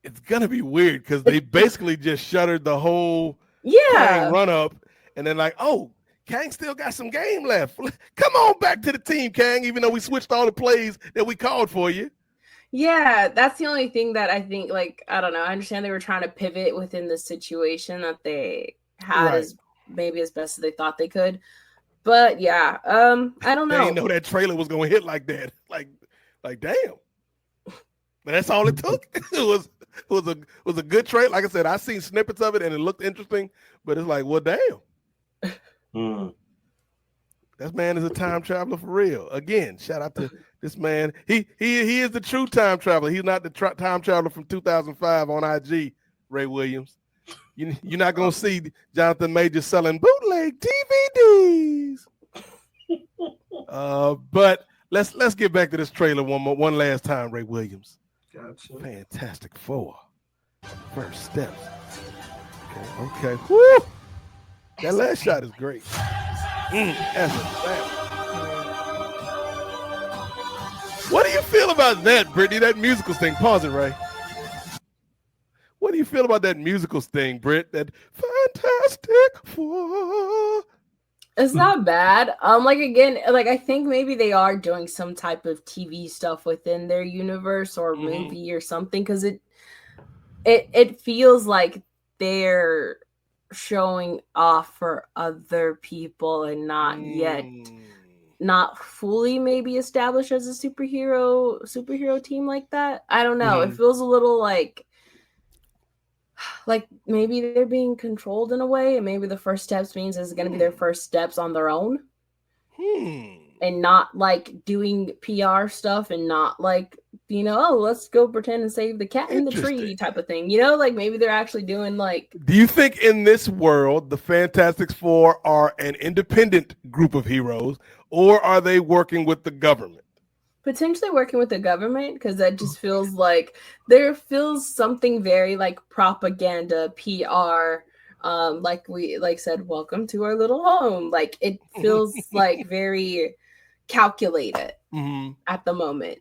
it's gonna be weird because they basically just shuttered the whole yeah run up, and then like, oh, Kang still got some game left. Come on back to the team, Kang. Even though we switched all the plays that we called for you. Yeah, that's the only thing that I think. Like, I don't know. I understand they were trying to pivot within the situation that they had as best as they thought they could. But yeah, I don't know. They didn't know that trailer was gonna hit like that. Like damn. But that's all it took. It was a good trailer. Like I said, I seen snippets of it and it looked interesting, but it's like, well, damn. That man is a time traveler for real. Again, shout out to this man. He is the true time traveler. He's not the time traveler from 2005 on IG, Ray Williams. You're not gonna see Jonathan Majors selling bootleg DVDs. But let's get back to this trailer one last time, Ray Williams. Gotcha. Fantastic Four. First steps. Okay. Woo! That last shot is great. What do you feel about that, Brittany? That musical thing. Pause it, Ray. What do you feel about that musical thing, Britt? That Fantastic Four. It's not bad. Like again, like I think maybe they are doing some type of TV stuff within their universe or movie or something, because it feels like they're showing off for other people and not fully maybe established as a superhero team like that. I don't know. It feels a little like maybe they're being controlled in a way, and maybe the first steps means it's going to be their first steps on their own, and not like doing PR stuff, and not like, you know, oh, let's go pretend and save the cat in the tree type of thing. You know, like maybe they're actually doing like. Do you think in this world the Fantastic Four are an independent group of heroes, or are they working with the government? Potentially working with the government, because that just feels like there feels something very like propaganda PR, like we said, welcome to our little home. Like it feels like very calculated at the moment.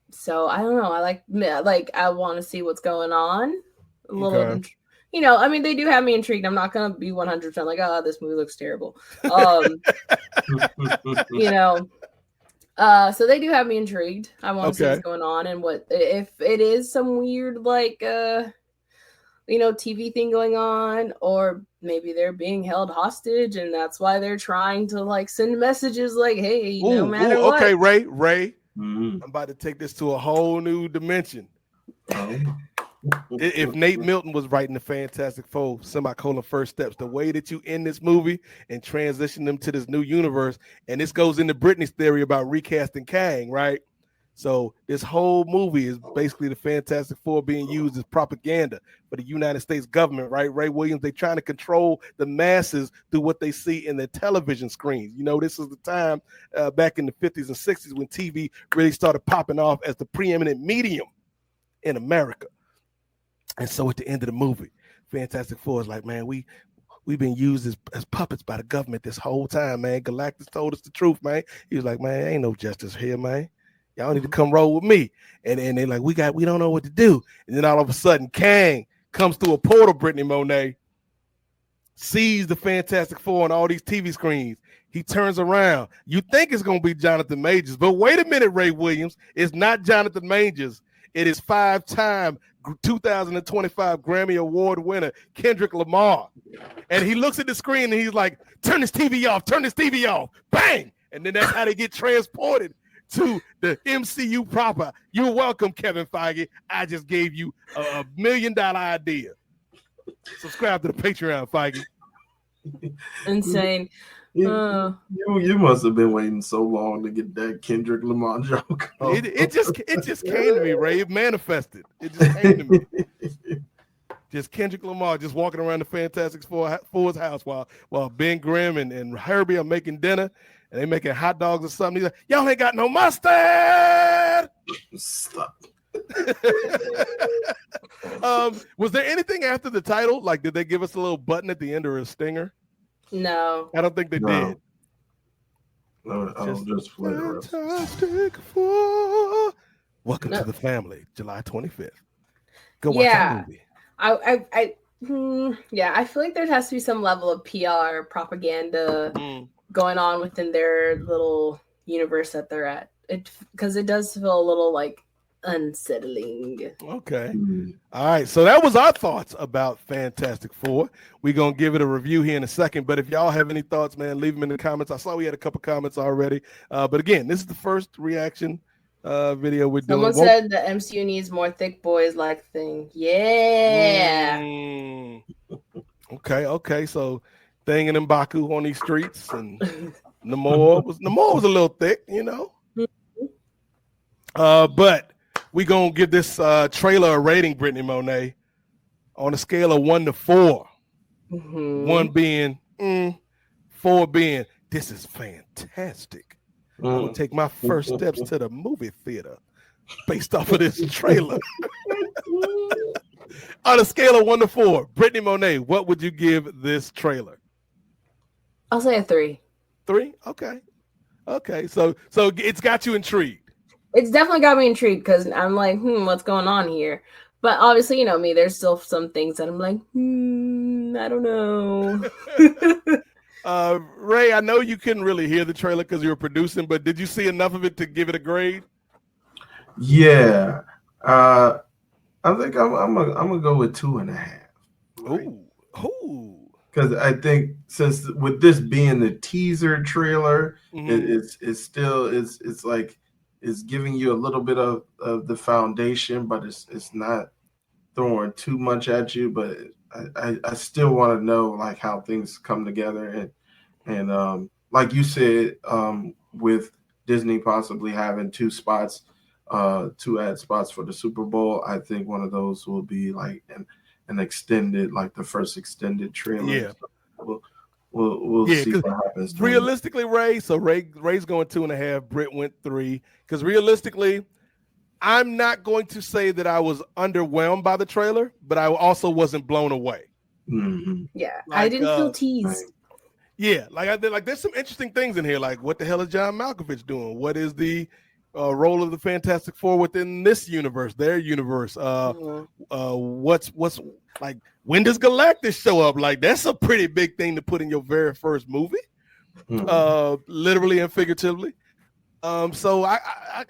So I don't know. I I want to see what's going on a little. You know, I mean, they do have me intrigued. I'm not gonna be 100% like, oh, this movie looks terrible. You know. So they do have me intrigued. I want to see what's going on, and what if it is some weird like you know, TV thing going on, or maybe they're being held hostage and that's why they're trying to like send messages like, hey, no matter what. Okay, Ray. I'm about to take this to a whole new dimension. If Nate Milton was writing the Fantastic Four, first steps, the way that you end this movie and transition them to this new universe, and this goes into Brittany's theory about recasting Kang, right? So this whole movie is basically the Fantastic Four being used as propaganda for the United States government, right? Ray Williams, they're trying to control the masses through what they see in their television screens. You know, this is the time back in the 50s and 60s when TV really started popping off as the preeminent medium in America. And so at the end of the movie, Fantastic Four is like, man, we've been used as puppets by the government this whole time, man. Galactus told us the truth, man. He was like, man, ain't no justice here, man. Y'all need to come roll with me. And they're like, we don't know what to do. And then all of a sudden, Kang comes through a portal, Brittany Monet, sees the Fantastic Four on all these TV screens. He turns around. You think it's going to be Jonathan Majors, but wait a minute, Ray Williams. It's not Jonathan Majors. It is 5-time 2025 Grammy Award winner Kendrick Lamar. And he looks at the screen and he's like, turn this TV off, bang. And then that's how they get transported to the MCU proper. You're welcome, Kevin Feige. I just gave you a $1 million idea. Subscribe to the Patreon, Feige. Insane. You must have been waiting so long to get that Kendrick Lamar joke. It just came to me, Ray. It manifested. It just came to me. Just Kendrick Lamar just walking around the Fantastic Four's house while Ben Grimm and Herbie are making dinner, and they making hot dogs or something. He's like, y'all ain't got no mustard. Stop. Was there anything after the title? Like, did they give us a little button at the end or a stinger? No. I don't think they did. No, I'll just play the rest. Fantastic Four. Welcome to the family, July 25th. Go watch that movie. I feel like there has to be some level of PR propaganda going on within their little universe that they're at. Because it does feel a little like unsettling. Okay. All right. So that was our thoughts about Fantastic Four. We're going to give it a review here in a second. But if y'all have any thoughts, man, leave them in the comments. I saw we had a couple comments already. But again, this is the first reaction video we're doing. Someone said the MCU needs more thick boys like Thing. Yeah. Okay. So Thing and M'Baku on these streets, and Namor was a little thick, you know. But we gonna give this trailer a rating, Brittany Monet, on a scale of 1 to 4. 1 being 4 being this is fantastic. I'm gonna take my first steps to the movie theater based off of this trailer. On a scale of 1 to 4, Brittany Monet, what would you give this trailer? I'll say a 3. 3? Okay. So it's got you intrigued. It's definitely got me intrigued because I'm like, what's going on here? But obviously, you know me, there's still some things that I'm like, I don't know. Ray, I know you couldn't really hear the trailer because you were producing, but did you see enough of it to give it a grade? Yeah. I think I'm gonna go with 2.5. Right? Ooh. Because I think since with this being the teaser trailer, it's like it's giving you a little bit of the foundation, but it's not throwing too much at you. But I still want to know like how things come together, and like you said, with Disney possibly having 2 spots, 2 ad spots for the Super Bowl, I think one of those will be like an extended, like the first extended trailer. Yeah. So we'll see what happens. Realistically, Ray, so Ray's going 2.5, Britt went 3. Because realistically, I'm not going to say that I was underwhelmed by the trailer, but I also wasn't blown away. Yeah, like, I didn't feel teased. Yeah, there's some interesting things in here. Like, what the hell is John Malkovich doing? What is the role of the Fantastic Four within this universe, their universe? What's like, when does Galactus show up? Like, that's a pretty big thing to put in your very first movie, literally and figuratively. So I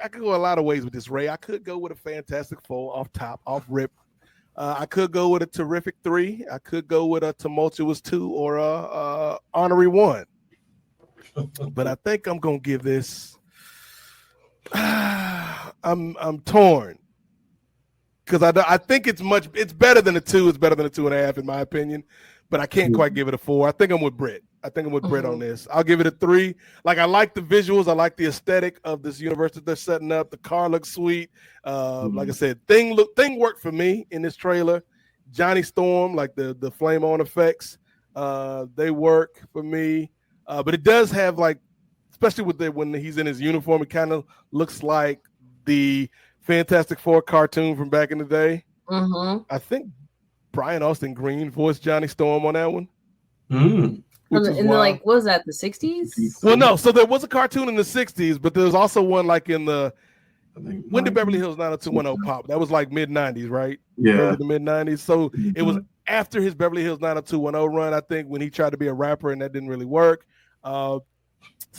could go a lot of ways with this, Ray. I could go with a Fantastic Four off rip. I could go with a terrific 3. I could go with a tumultuous 2 or a honorary 1. But I think I'm gonna give this. I'm torn because I think it's better than a 2. It's better than a 2.5 in my opinion, but I can't quite give it a 4. I think I'm with Britt. Britt on this. I'll give it a 3. Like, I like the visuals. I like the aesthetic of this universe that they're setting up. The car looks sweet. Like I said, thing worked for me in this trailer. Johnny Storm, like the flame on effects, they work for me. But it does have, like, especially when he's in his uniform, it kind of looks like the Fantastic Four cartoon from back in the day. I think Brian Austin Green voiced Johnny Storm on that one. Like, what was that, the 60s? Well, no. So there was a cartoon in the 60s, but there was also one like in the when did Beverly Hills 90210 pop? That was like mid 90s, right? Yeah, the mid 90s. So it was after his Beverly Hills 90210 run, I think, when he tried to be a rapper and that didn't really work. So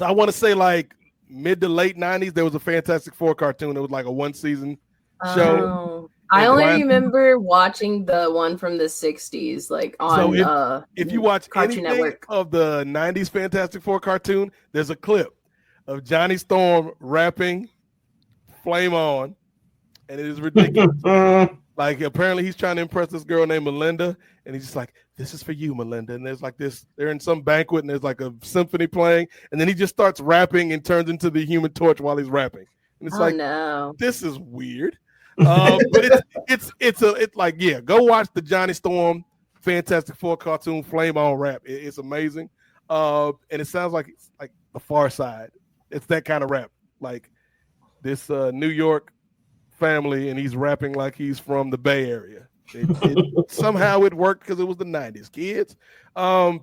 I want to say like mid to late 90s, there was a Fantastic Four cartoon. It was like a 1-season show. I only remember watching the one from the 60s, like on if you watch Cartoon anything Network of the 90s Fantastic Four cartoon, there's a clip of Johnny Storm rapping Flame On, and it is ridiculous. Like, apparently he's trying to impress this girl named Melinda, and he's just like, this is for you, Melinda. And there's like this, they're in some banquet, and there's like a symphony playing, and then he just starts rapping and turns into the Human Torch while he's rapping. And it's this is weird. But it's like, yeah, go watch the Johnny Storm Fantastic Four cartoon Flame On rap. It's amazing. And it sounds like it's like the Far Side. It's that kind of rap. Like this New York family, and he's rapping like he's from the Bay Area. Somehow it worked because it was the 90s, kids. But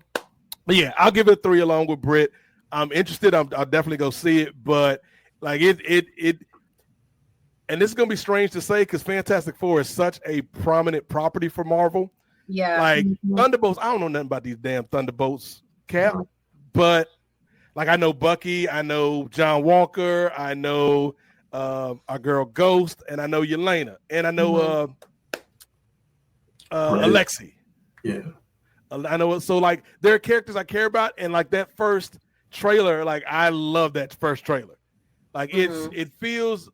yeah, I'll give it a 3 along with Britt. I'm interested. I'll definitely go see it, but like it, and this is gonna be strange to say because Fantastic Four is such a prominent property for Marvel. Yeah, like Thunderbolts. I don't know nothing about these damn Thunderbolts, Cap, but like I know Bucky, I know John Walker, I know our girl Ghost, and I know Yelena, and I know Alexi. Yeah, I know. So like there are characters I care about, and like that first trailer, like I love that first trailer. Like it feels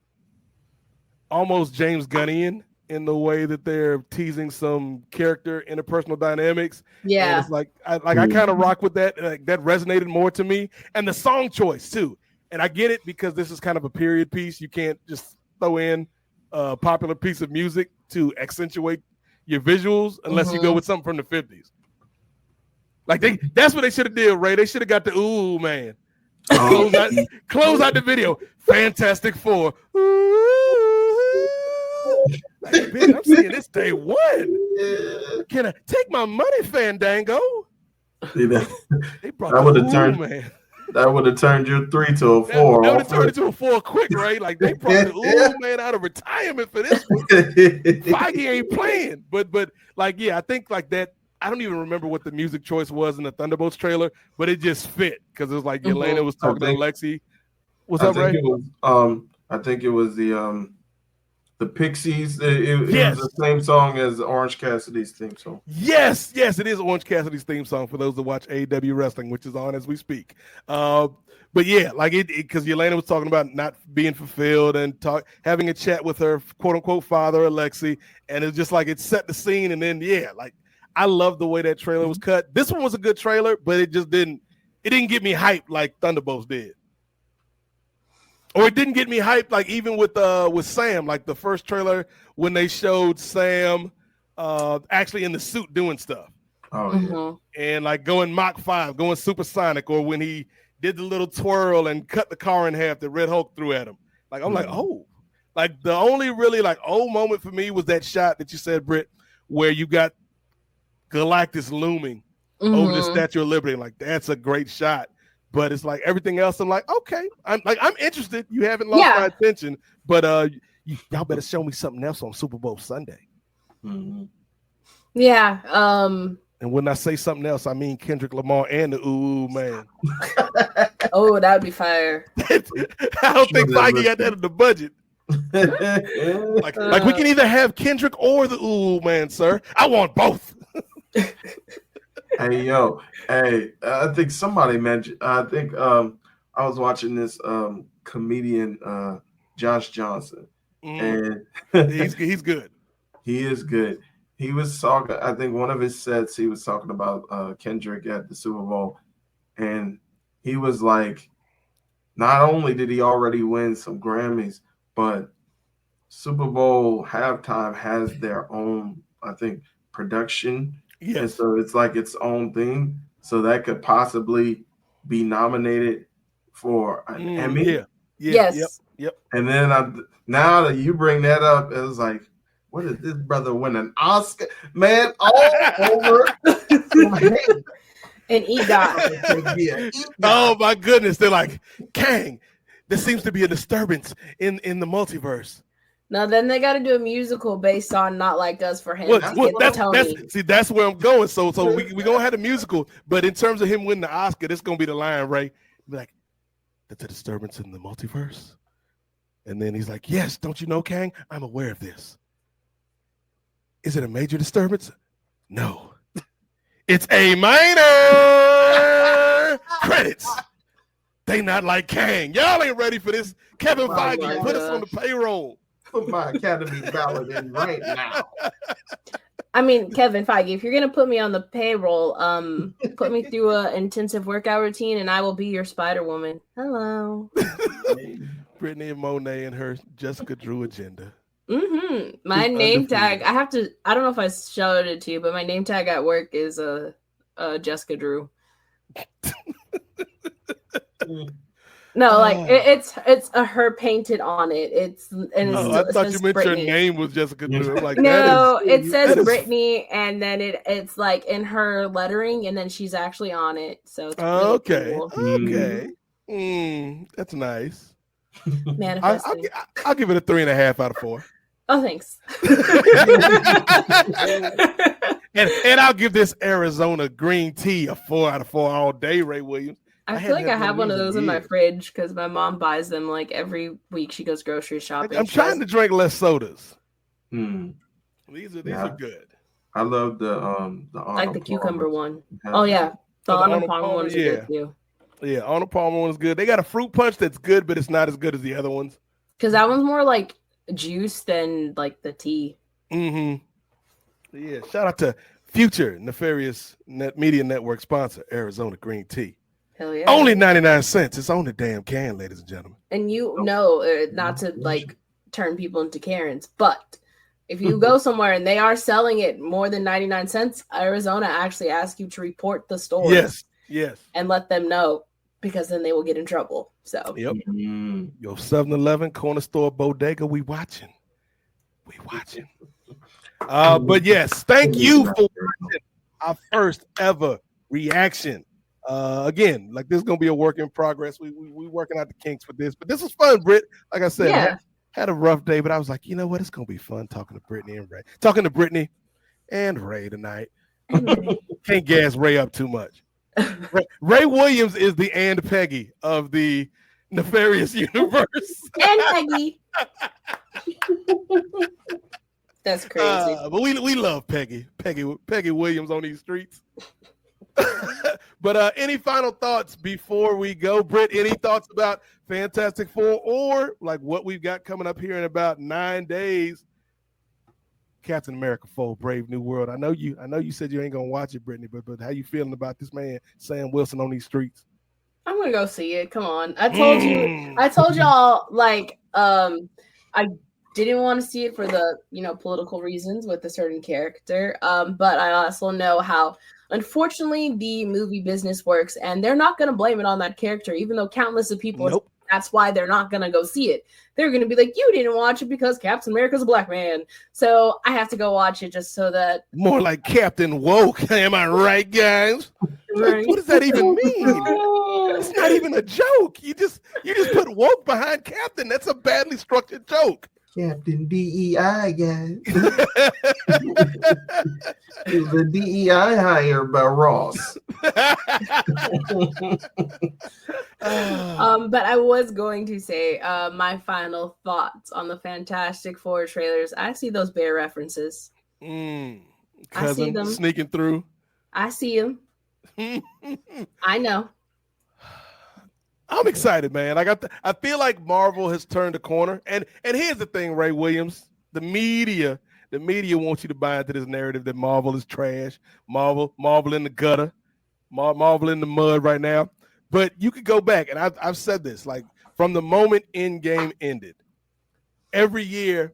almost James Gunnian in the way that they're teasing some character interpersonal dynamics. Yeah, and it's like I kind of rock with that. Like, that resonated more to me, and the song choice too. And I get it because this is kind of a period piece. You can't just throw in a popular piece of music to accentuate your visuals unless you go with something from the 50s. Like that's what they should have did, Ray. They should have got the ooh man. Close out the video. Fantastic Four. Like, man, I'm seeing this day one. Can I take my money, Fandango? See, they brought that would have turned, man. That would have turned your 3 to a 4. That would have turned it to a 4 quick, right? Like they brought the ooh man out of retirement for this one. Feige ain't playing, but like yeah, I think like that. I don't even remember what the music choice was in the Thunderbolts trailer, but it just fit because it was like Yelena was talking to Alexi. What's up, Ray? I think it was the Pixies. It was the same song as Orange Cassidy's theme song. Yes, it is Orange Cassidy's theme song for those that watch AEW Wrestling, which is on as we speak. But yeah, like it because Yelena was talking about not being fulfilled and having a chat with her quote unquote father, Alexi, and it's just like it set the scene, and then like. I love the way that trailer was cut. This one was a good trailer, but it just didn't get me hyped like Thunderbolts did. Or it didn't get me hyped like even with Sam, like the first trailer when they showed Sam actually in the suit doing stuff. Oh yeah. And like going Mach 5, going supersonic, or when he did the little twirl and cut the car in half that Red Hulk threw at him. Like I'm like, oh. Like the only really like moment for me was that shot that you said, Britt, where you got Galactus looming over the Statue of Liberty. Like that's a great shot, but it's like everything else. I'm like, okay, I'm interested. You haven't lost my attention, but y'all better show me something else on Super Bowl Sunday. Yeah. And when I say something else, I mean Kendrick Lamar and the ooh man. Oh, that would be fire. I don't think Feige got that in the budget. like we can either have Kendrick or the ooh man, sir. I want both. Hey, I think somebody mentioned, I think I was watching this comedian, Josh Johnson, and he's good. He is good. He was talking, I think one of his sets, he was talking about Kendrick at the Super Bowl, and he was like, not only did he already win some Grammys, but Super Bowl halftime has their own, I think, production. Yes. And so it's like its own thing. So that could possibly be nominated for an Emmy. Yeah. Yes. Yep. And then now that you bring that up, it was like, what did this brother win an Oscar? Man, all over my head. And EGOT. Oh my goodness. They're like, Kang, there seems to be a disturbance in the multiverse. Now then they got to do a musical based on Not Like Us for him. That's where I'm going. So we gonna have a musical, but in terms of him winning the Oscar, this is gonna be the line, Ray. Be like, that's a disturbance in the multiverse. And then he's like, yes, don't you know, Kang? I'm aware of this. Is it a major disturbance? No. It's A minor. Credits. They not like Kang. Y'all ain't ready for this. Kevin Feige, put us on the payroll. Put my Academy ballot in right now. I mean, Kevin Feige, if you're gonna put me on the payroll, put me through an intensive workout routine, and I will be your Spider Woman. Hello, Brittany and Monet and her Jessica Drew agenda. My name tag. I don't know if I showed it to you, but my name tag at work is Jessica Drew. No, like it's a her painted on it. It's and it's I it thought says you meant Brittany. your name was Jessica Drew. I'm like, No, it says that is- Brittany, and then it's like in her lettering, and then she's actually on it. So it's really Okay, cool. okay, that's nice. Manifesting. I'll give it a 3.5 out of 4. Oh, thanks. and I'll give this Arizona green tea a 4 out of 4 all day, Ray Williams. I feel like I have one of those in my fridge because my mom buys them like every week. She goes grocery shopping. I'm trying to drink less sodas. Hmm. These are good. I love the like the cucumber one. Yeah. Oh yeah, the Oh, the Arnold Palmer ones are good too. Yeah, Arnold Palmer one is good. They got a fruit punch that's good, but it's not as good as the other ones. Because that one's more like juice than like the tea. Mm-hmm. Yeah, shout out to Future Nefarious Media Network sponsor, Arizona Green Tea. Hell yeah. Only 99 cents. It's on the damn can, ladies and gentlemen. And you know, not to like turn people into Karens, but if you go somewhere and they are selling it more than 99 cents, Arizona actually asks you to report the store. Yes. And let them know, because then they will get in trouble. So yep. Yo, 7-Eleven, corner store, bodega, we watching. But yes, thank you for watching our first ever reaction. Again, like this is gonna be a work in progress. We working out the kinks for this, but this was fun, Britt. Like I said, had a rough day, but I was like, you know what? It's gonna be fun talking to Brittany and Ray. Talking to Brittany and Ray tonight. Can't gas Ray up too much. Ray Williams is the and Peggy of the Nefarious universe. And Peggy. That's crazy. But we love Peggy Williams on these streets. But any final thoughts before we go, Britt? Any thoughts about Fantastic Four or like what we've got coming up here in about 9 days? Captain America 4, Brave New World. I know you said you ain't gonna watch it, Brittany, but how you feeling about this man, Sam Wilson, on these streets? I'm gonna go see it. Come on. I told y'all like I didn't want to see it for the political reasons with a certain character. But I also know how unfortunately the movie business works, and they're not gonna blame it on that character, even though countless of people that's why they're not gonna go see it. They're gonna be like, you didn't watch it because Captain America's a black man. So I have to go watch it just so that more like Captain Woke. Am I right, guys? Right. What does that even mean? It's not even a joke. You just put woke behind Captain. That's a badly structured joke. Captain DEI guy. Is the DEI hired by Ross? But I was going to say my final thoughts on the Fantastic Four trailers. I see those bear references. Cousin I see them sneaking through. I see them. I know. I'm excited, man. I feel like Marvel has turned a corner. And here's the thing, Ray Williams. The media wants you to buy into this narrative that Marvel is trash. Marvel in the gutter. Marvel in the mud right now. But you could go back, and I've said this, like from the moment Endgame ended, every year,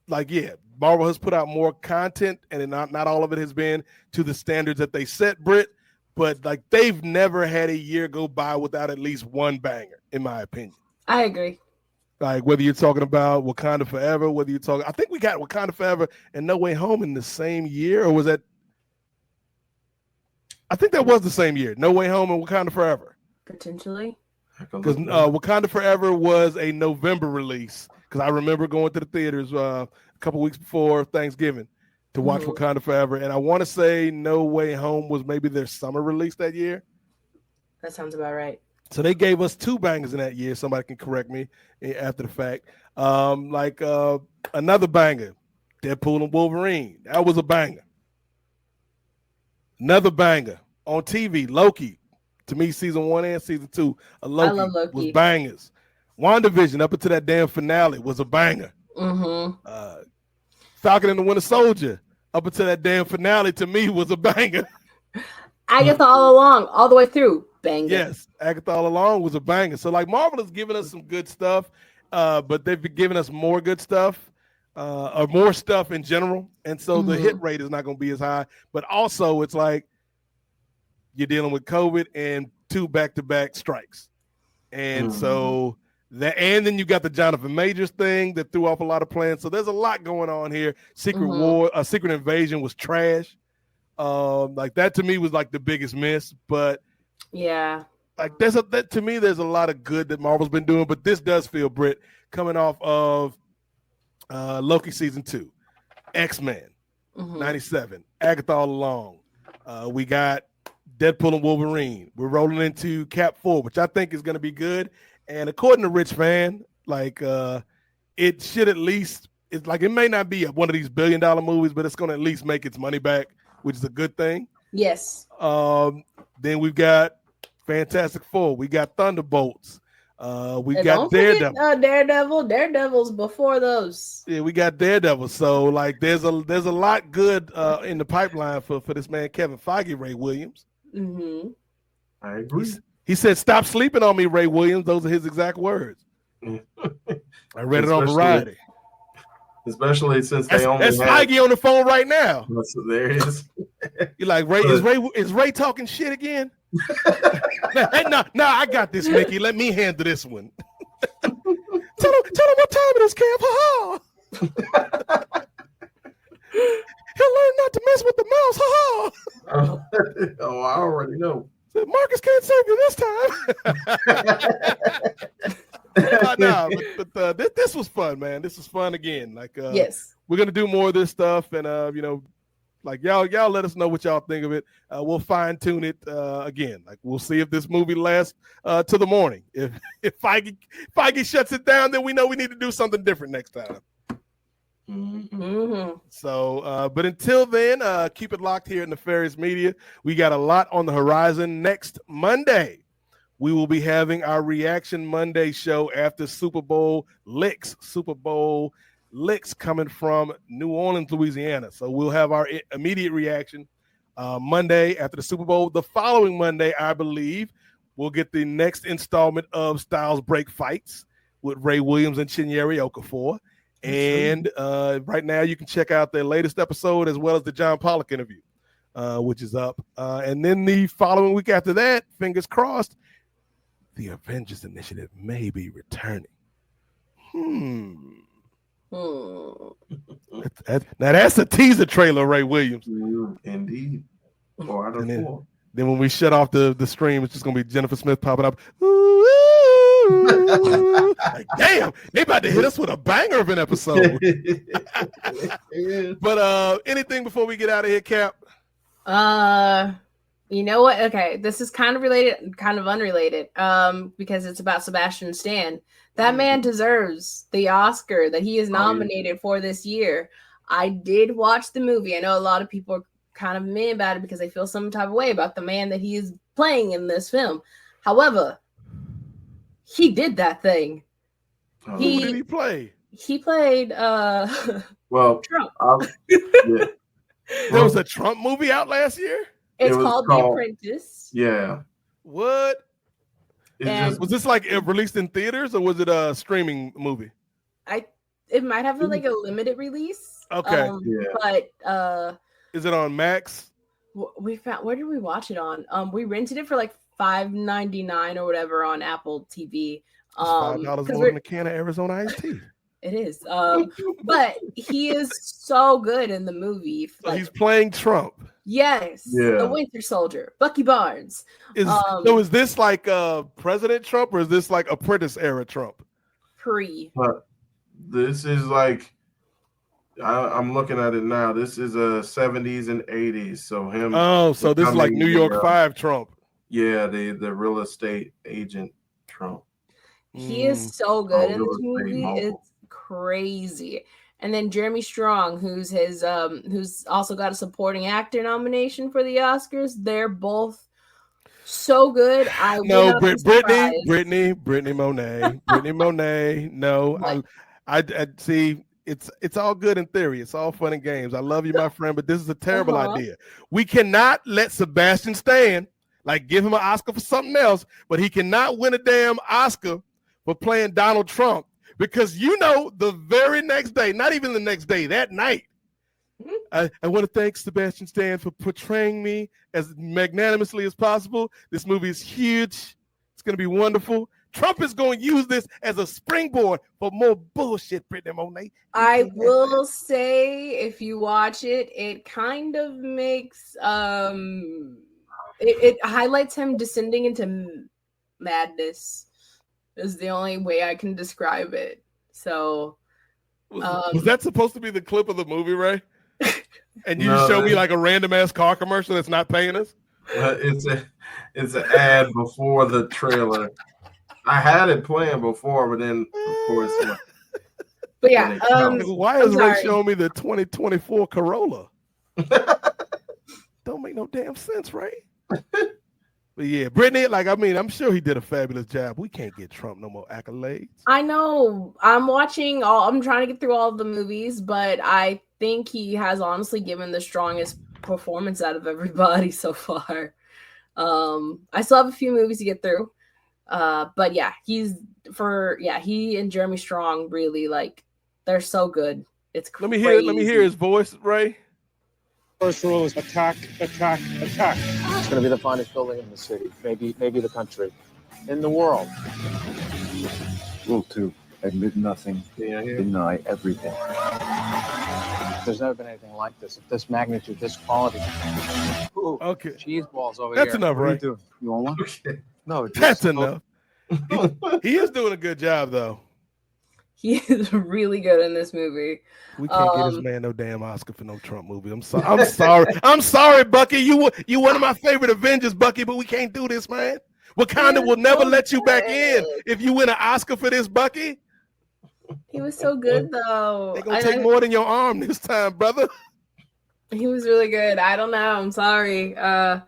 Marvel has put out more content, and not all of it has been to the standards that they set, Britt. But like they've never had a year go by without at least one banger, in my opinion. I agree. Like whether you're talking about Wakanda Forever, I think we got Wakanda Forever and No Way Home in the same year, or was that? I think that was the same year. No Way Home and Wakanda Forever. Potentially. Because Wakanda Forever was a November release. Because I remember going to the theaters a couple weeks before Thanksgiving to watch Wakanda Forever. And I want to say No Way Home was maybe their summer release that year. That sounds about right. So they gave us 2 bangers in that year. Somebody can correct me after the fact. Another banger, Deadpool and Wolverine. That was a banger. Another banger on TV, Loki. To me, season 1 and season 2 of Loki, I love Loki. was bangers. WandaVision up until that damn finale was a banger. Falcon and the Winter Soldier up until that damn finale to me was a banger. Agatha all along, all the way through, banger. Yes, Agatha all along was a banger. So like Marvel has given us some good stuff, but they've been giving us more good stuff, or more stuff in general. And so the hit rate is not going to be as high. But also it's like you're dealing with COVID and 2 back-to-back strikes. And so that, and then you got the Jonathan Majors thing that threw off a lot of plans. So there's a lot going on here. Secret Invasion was trash. Like that to me was like the biggest miss. But yeah, like to me, there's a lot of good that Marvel's been doing. But this does feel, Britt, coming off of Loki season 2, X-Men, 97, Agatha All Along. We got Deadpool and Wolverine. We're rolling into Cap 4, which I think is going to be good. And according to Rich Fan, like it should at least, it's like it may not be one of these billion-dollar movies, but it's going to at least make its money back, which is a good thing. Yes. Then we've got Fantastic Four. We got Thunderbolts. We got Daredevil. Daredevil's before those. Yeah, we got Daredevil. So like, there's a lot good in the pipeline for this man Kevin Feige, Ray Williams. I agree. He said, "Stop sleeping on me, Ray Williams." Those are his exact words. I read it on Variety. Especially since they that's Feige on the phone right now. So there it is. You're like, Ray, is Ray talking shit again? No, I got this, Mickey. Let me handle this one. tell him what time it is, Camp. He'll learn not to mess with the mouse. Oh, I already know. Marcus can't save you this time. But this was fun, man. This was fun again. Like, yes, we're gonna do more of this stuff, and like y'all let us know what y'all think of it. We'll fine tune it again. Like, we'll see if this movie lasts to the morning. If Feige shuts it down, then we know we need to do something different next time. So, but until then, keep it locked here at Nefarious Media. We got a lot on the horizon. Next Monday, we will be having our Reaction Monday show after Super Bowl licks coming from New Orleans, Louisiana. So we'll have our immediate reaction Monday after the Super Bowl. The following Monday, I believe, we'll get the next installment of Styles Break Fights with Ray Williams and Chinyere Okafor. And right now you can check out their latest episode as well as the John Pollock interview, which is up. And then the following week after that, fingers crossed, the Avengers Initiative may be returning. Now that's a teaser trailer, Ray Williams. Indeed. 4 out of 4. Then when we shut off the stream, it's just gonna be Jennifer Smith popping up. Like, damn, they about to hit us with a banger of an episode. But anything before we get out of here, Cap? You know what? Okay, this is kind of related, kind of unrelated. Because it's about Sebastian Stan. That man deserves the Oscar that he is nominated for this year. I did watch the movie. I know a lot of people are kind of mad about it because they feel some type of way about the man that he is playing in this film. However, he did that thing. Who did he play? He played Trump. There was a Trump movie out last year? It's called The Apprentice. Yeah. What? Was this like released in theaters or was it a streaming movie? It might have like a limited release. Okay. But is it on Max? Where did we watch it on? We rented it for like $5.99 or whatever on Apple TV. $5 more than a can of Arizona iced tea. It is. But he is so good in the movie. So he's playing Trump. Yes. Yeah. The Winter Soldier, Bucky Barnes. So is this like President Trump or is this like Apprentice era Trump? This is like, I'm looking at it now. This is 70s and 80s. So him. Oh, so this is like New York 5 Trump. Yeah, the real estate agent Trump. He is so good in this movie. It's crazy. And then Jeremy Strong, who's also got a supporting actor nomination for the Oscars. They're both so good. Brittany Monet. No, I see. It's all good in theory. It's all fun and games. I love you, my friend, but this is a terrible idea. We cannot let Sebastian Stan give him an Oscar for something else, but he cannot win a damn Oscar for playing Donald Trump because the very next day, not even the next day, that night, I want to thank Sebastian Stan for portraying me as magnanimously as possible. This movie is huge. It's going to be wonderful. Trump is going to use this as a springboard for more bullshit, Brittany Monet. I will say, if you watch it, it kind of makes it highlights him descending into madness. Is the only way I can describe it. So, was that supposed to be the clip of the movie, Ray? And you No, just show me like a random ass car commercial that's not paying us? It's an ad before the trailer. I had it playing before, but then of course. But yeah, why is I'm Ray sorry. showing me the 2024 Corolla? Don't make no damn sense, Ray. But yeah, Brittany, like, I mean, I'm sure he did a fabulous job. We can't get Trump no more accolades. I know. I'm trying to get through all of the movies, but I think he has honestly given the strongest performance out of everybody so far. I still have a few movies to get through. But yeah, he and Jeremy Strong really, like, they're so good. It's crazy. Let me hear his voice, Ray. First rule is attack, attack, attack. It's going to be the finest building in the city, maybe the country, in the world. Rule 2, admit nothing, deny everything. There's never been anything like this, of this magnitude, this quality. Ooh, okay. Cheese balls over That's here. enough, What are you right? doing? You want one? Okay. No, That's enough. He is doing a good job, though. He is really good in this movie. We can't get this man no damn Oscar for no Trump movie. I'm sorry. I'm sorry. I'm sorry, Bucky. You one of my favorite Avengers, Bucky, but we can't do this, man. Wakanda will never let you back in if you win an Oscar for this, Bucky. He was so good, though. They're gonna take more than your arm this time, brother. He was really good. I don't know. I'm sorry. I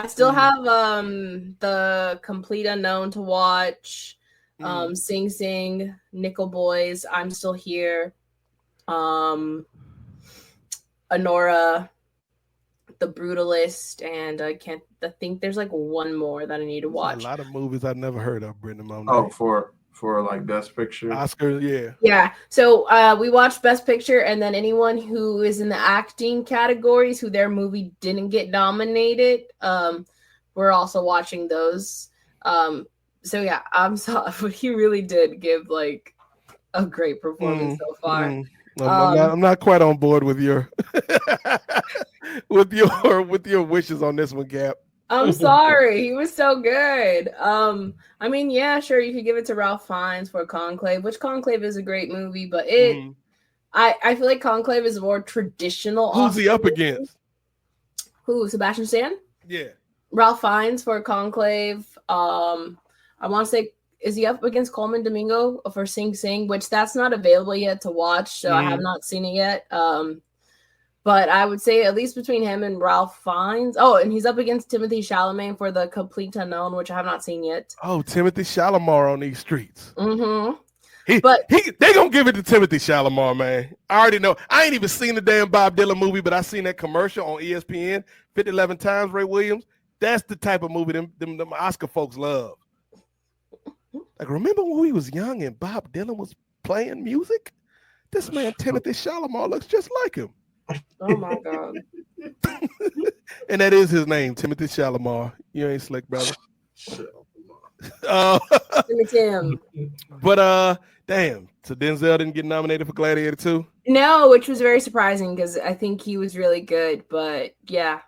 still have the Complete Unknown to watch. Sing Sing, Nickel Boys, I'm Still Here, Honora, The Brutalist, and I think there's like one more that I need to watch. A lot of movies I've never heard of, Brendan Monet. Oh, for like Best Picture, Oscar, yeah. Yeah. So we watched Best Picture, and then anyone who is in the acting categories who their movie didn't get nominated, we're also watching those. So yeah, I'm sorry, but he really did give like a great performance so far. I'm not quite on board with your with your wishes on this one, Gap. I'm sorry, he was so good. I mean, yeah, sure, you could give it to Ralph Fiennes for Conclave, which Conclave is a great movie, but I feel like Conclave is a more traditional. Who's he up against? Who? Sebastian Stan? Yeah. Ralph Fiennes for Conclave. I want to say, is he up against Coleman Domingo for Sing Sing, which that's not available yet to watch, so I have not seen it yet. But I would say at least between him and Ralph Fiennes. Oh, and he's up against Timothy Chalamet for The Complete Unknown, which I have not seen yet. Oh, Timothy Chalamet on these streets. Mm-hmm. They gonna give it to Timothy Chalamet, man. I already know. I ain't even seen the damn Bob Dylan movie, but I seen that commercial on ESPN 11 times. Ray Williams. That's the type of movie them Oscar folks love. Like, remember when we was young and Bob Dylan was playing music? This man, Timothy Chalamet, looks just like him. Oh, my God. And that is his name, Timothy Chalamet. You ain't slick, brother. Tim. But, damn. So Denzel didn't get nominated for Gladiator 2? No, which was very surprising because I think he was really good. But, yeah,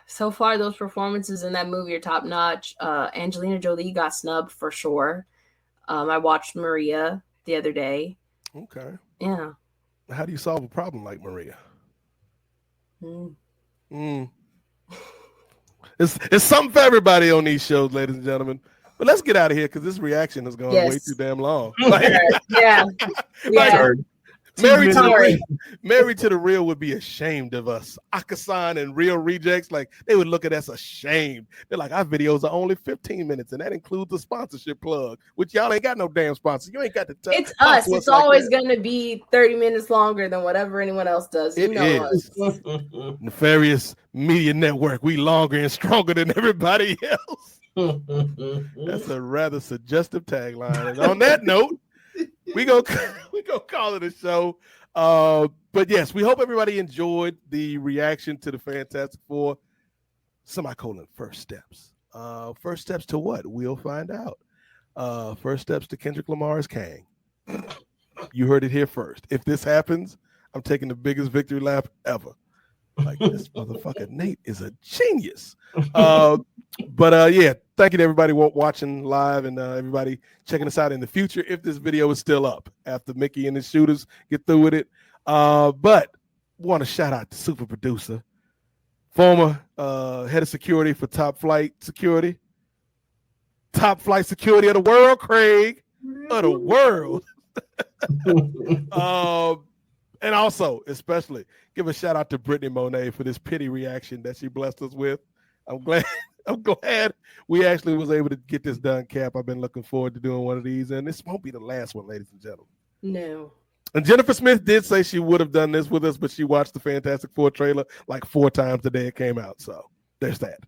so far those performances in that movie are top-notch. Angelina Jolie got snubbed for sure. I watched Maria the other day. Okay. Yeah. How do you solve a problem like Maria? It's something for everybody on these shows, ladies and gentlemen. But let's get out of here because this reaction is going way too damn long. Yeah. Married to the Real would be ashamed of us. Akasan and Real Rejects, like, they would look at us ashamed. They're like, our videos are only 15 minutes, and that includes the sponsorship plug, which y'all ain't got no damn sponsor. You ain't got to tell. It's us. It's always going to be 30 minutes longer than whatever anyone else does. You know us. Nefarious Media Network. We longer and stronger than everybody else. That's a rather suggestive tagline. And on that note, we go call it a show. But yes, we hope everybody enjoyed the reaction to the Fantastic Four. First steps. First steps to what? We'll find out. First steps to Kendrick Lamar's Kang. You heard it here first. If this happens, I'm taking the biggest victory lap ever. Like, this motherfucker Nate is a genius. But yeah, thank you to everybody watching live and everybody checking us out in the future if this video is still up after Mickey and the shooters get through with it. But want to shout out to super producer, former head of security for Top Flight Security of the world, Craig of the world. And also, especially, give a shout out to Brittany Monet for this pity reaction that she blessed us with. I'm glad we actually was able to get this done, Cap. I've been looking forward to doing one of these, and this won't be the last one, ladies and gentlemen. No. And Jennifer Smith did say she would have done this with us, but she watched the Fantastic Four trailer like 4 times the day it came out. So there's that.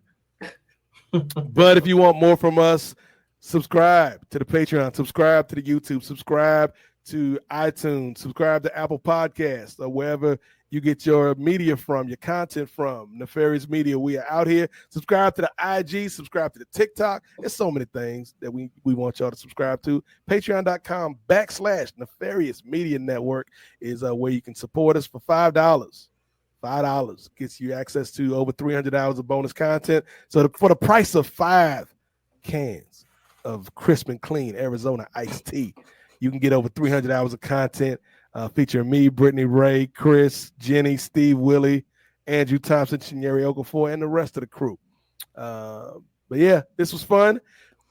But if you want more from us, subscribe to the Patreon, subscribe to the YouTube, subscribe to iTunes, subscribe to Apple Podcasts, or wherever you get your media from, your content from. Nefarious Media, we are out here. Subscribe to the IG, subscribe to the TikTok. There's so many things that we want y'all to subscribe to. Patreon.com/Nefarious Media Network is where you can support us for $5. $5 gets you access to over 300 hours of bonus content. So for the price of 5 cans of crisp and clean Arizona iced tea, you can get over 300 hours of content featuring me, Brittany, Ray, Chris, Jenny, Steve, Willie, Andrew Thompson, Chinyere Okafor, and the rest of the crew. But yeah, this was fun.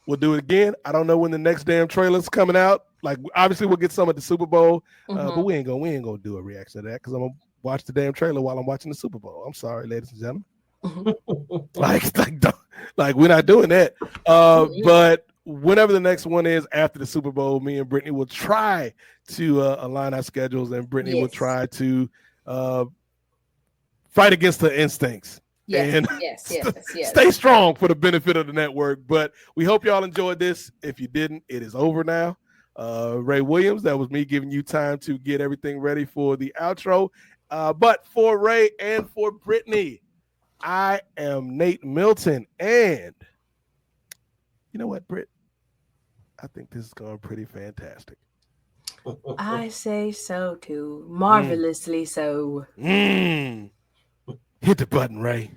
We'll do it again. I don't know when the next damn trailer's coming out. Like, obviously, we'll get some at the Super Bowl, but we ain't gonna do a reaction to that because I'm gonna watch the damn trailer while I'm watching the Super Bowl. I'm sorry, ladies and gentlemen. like we're not doing that. But whenever the next one is after the Super Bowl, me and Brittany will try to align our schedules, and Brittany will try to fight against her instincts. Yes, stay strong for the benefit of the network. But we hope y'all enjoyed this. If you didn't, it is over now. Ray Williams, that was me giving you time to get everything ready for the outro. But for Ray and for Brittany, I am Nate Milton, and you know what, Britt? I think this is going pretty fantastic. I say so too. Marvelously so. Hit the button, Ray.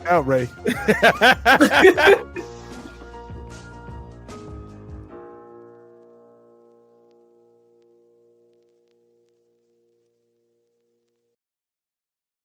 Out, Ray.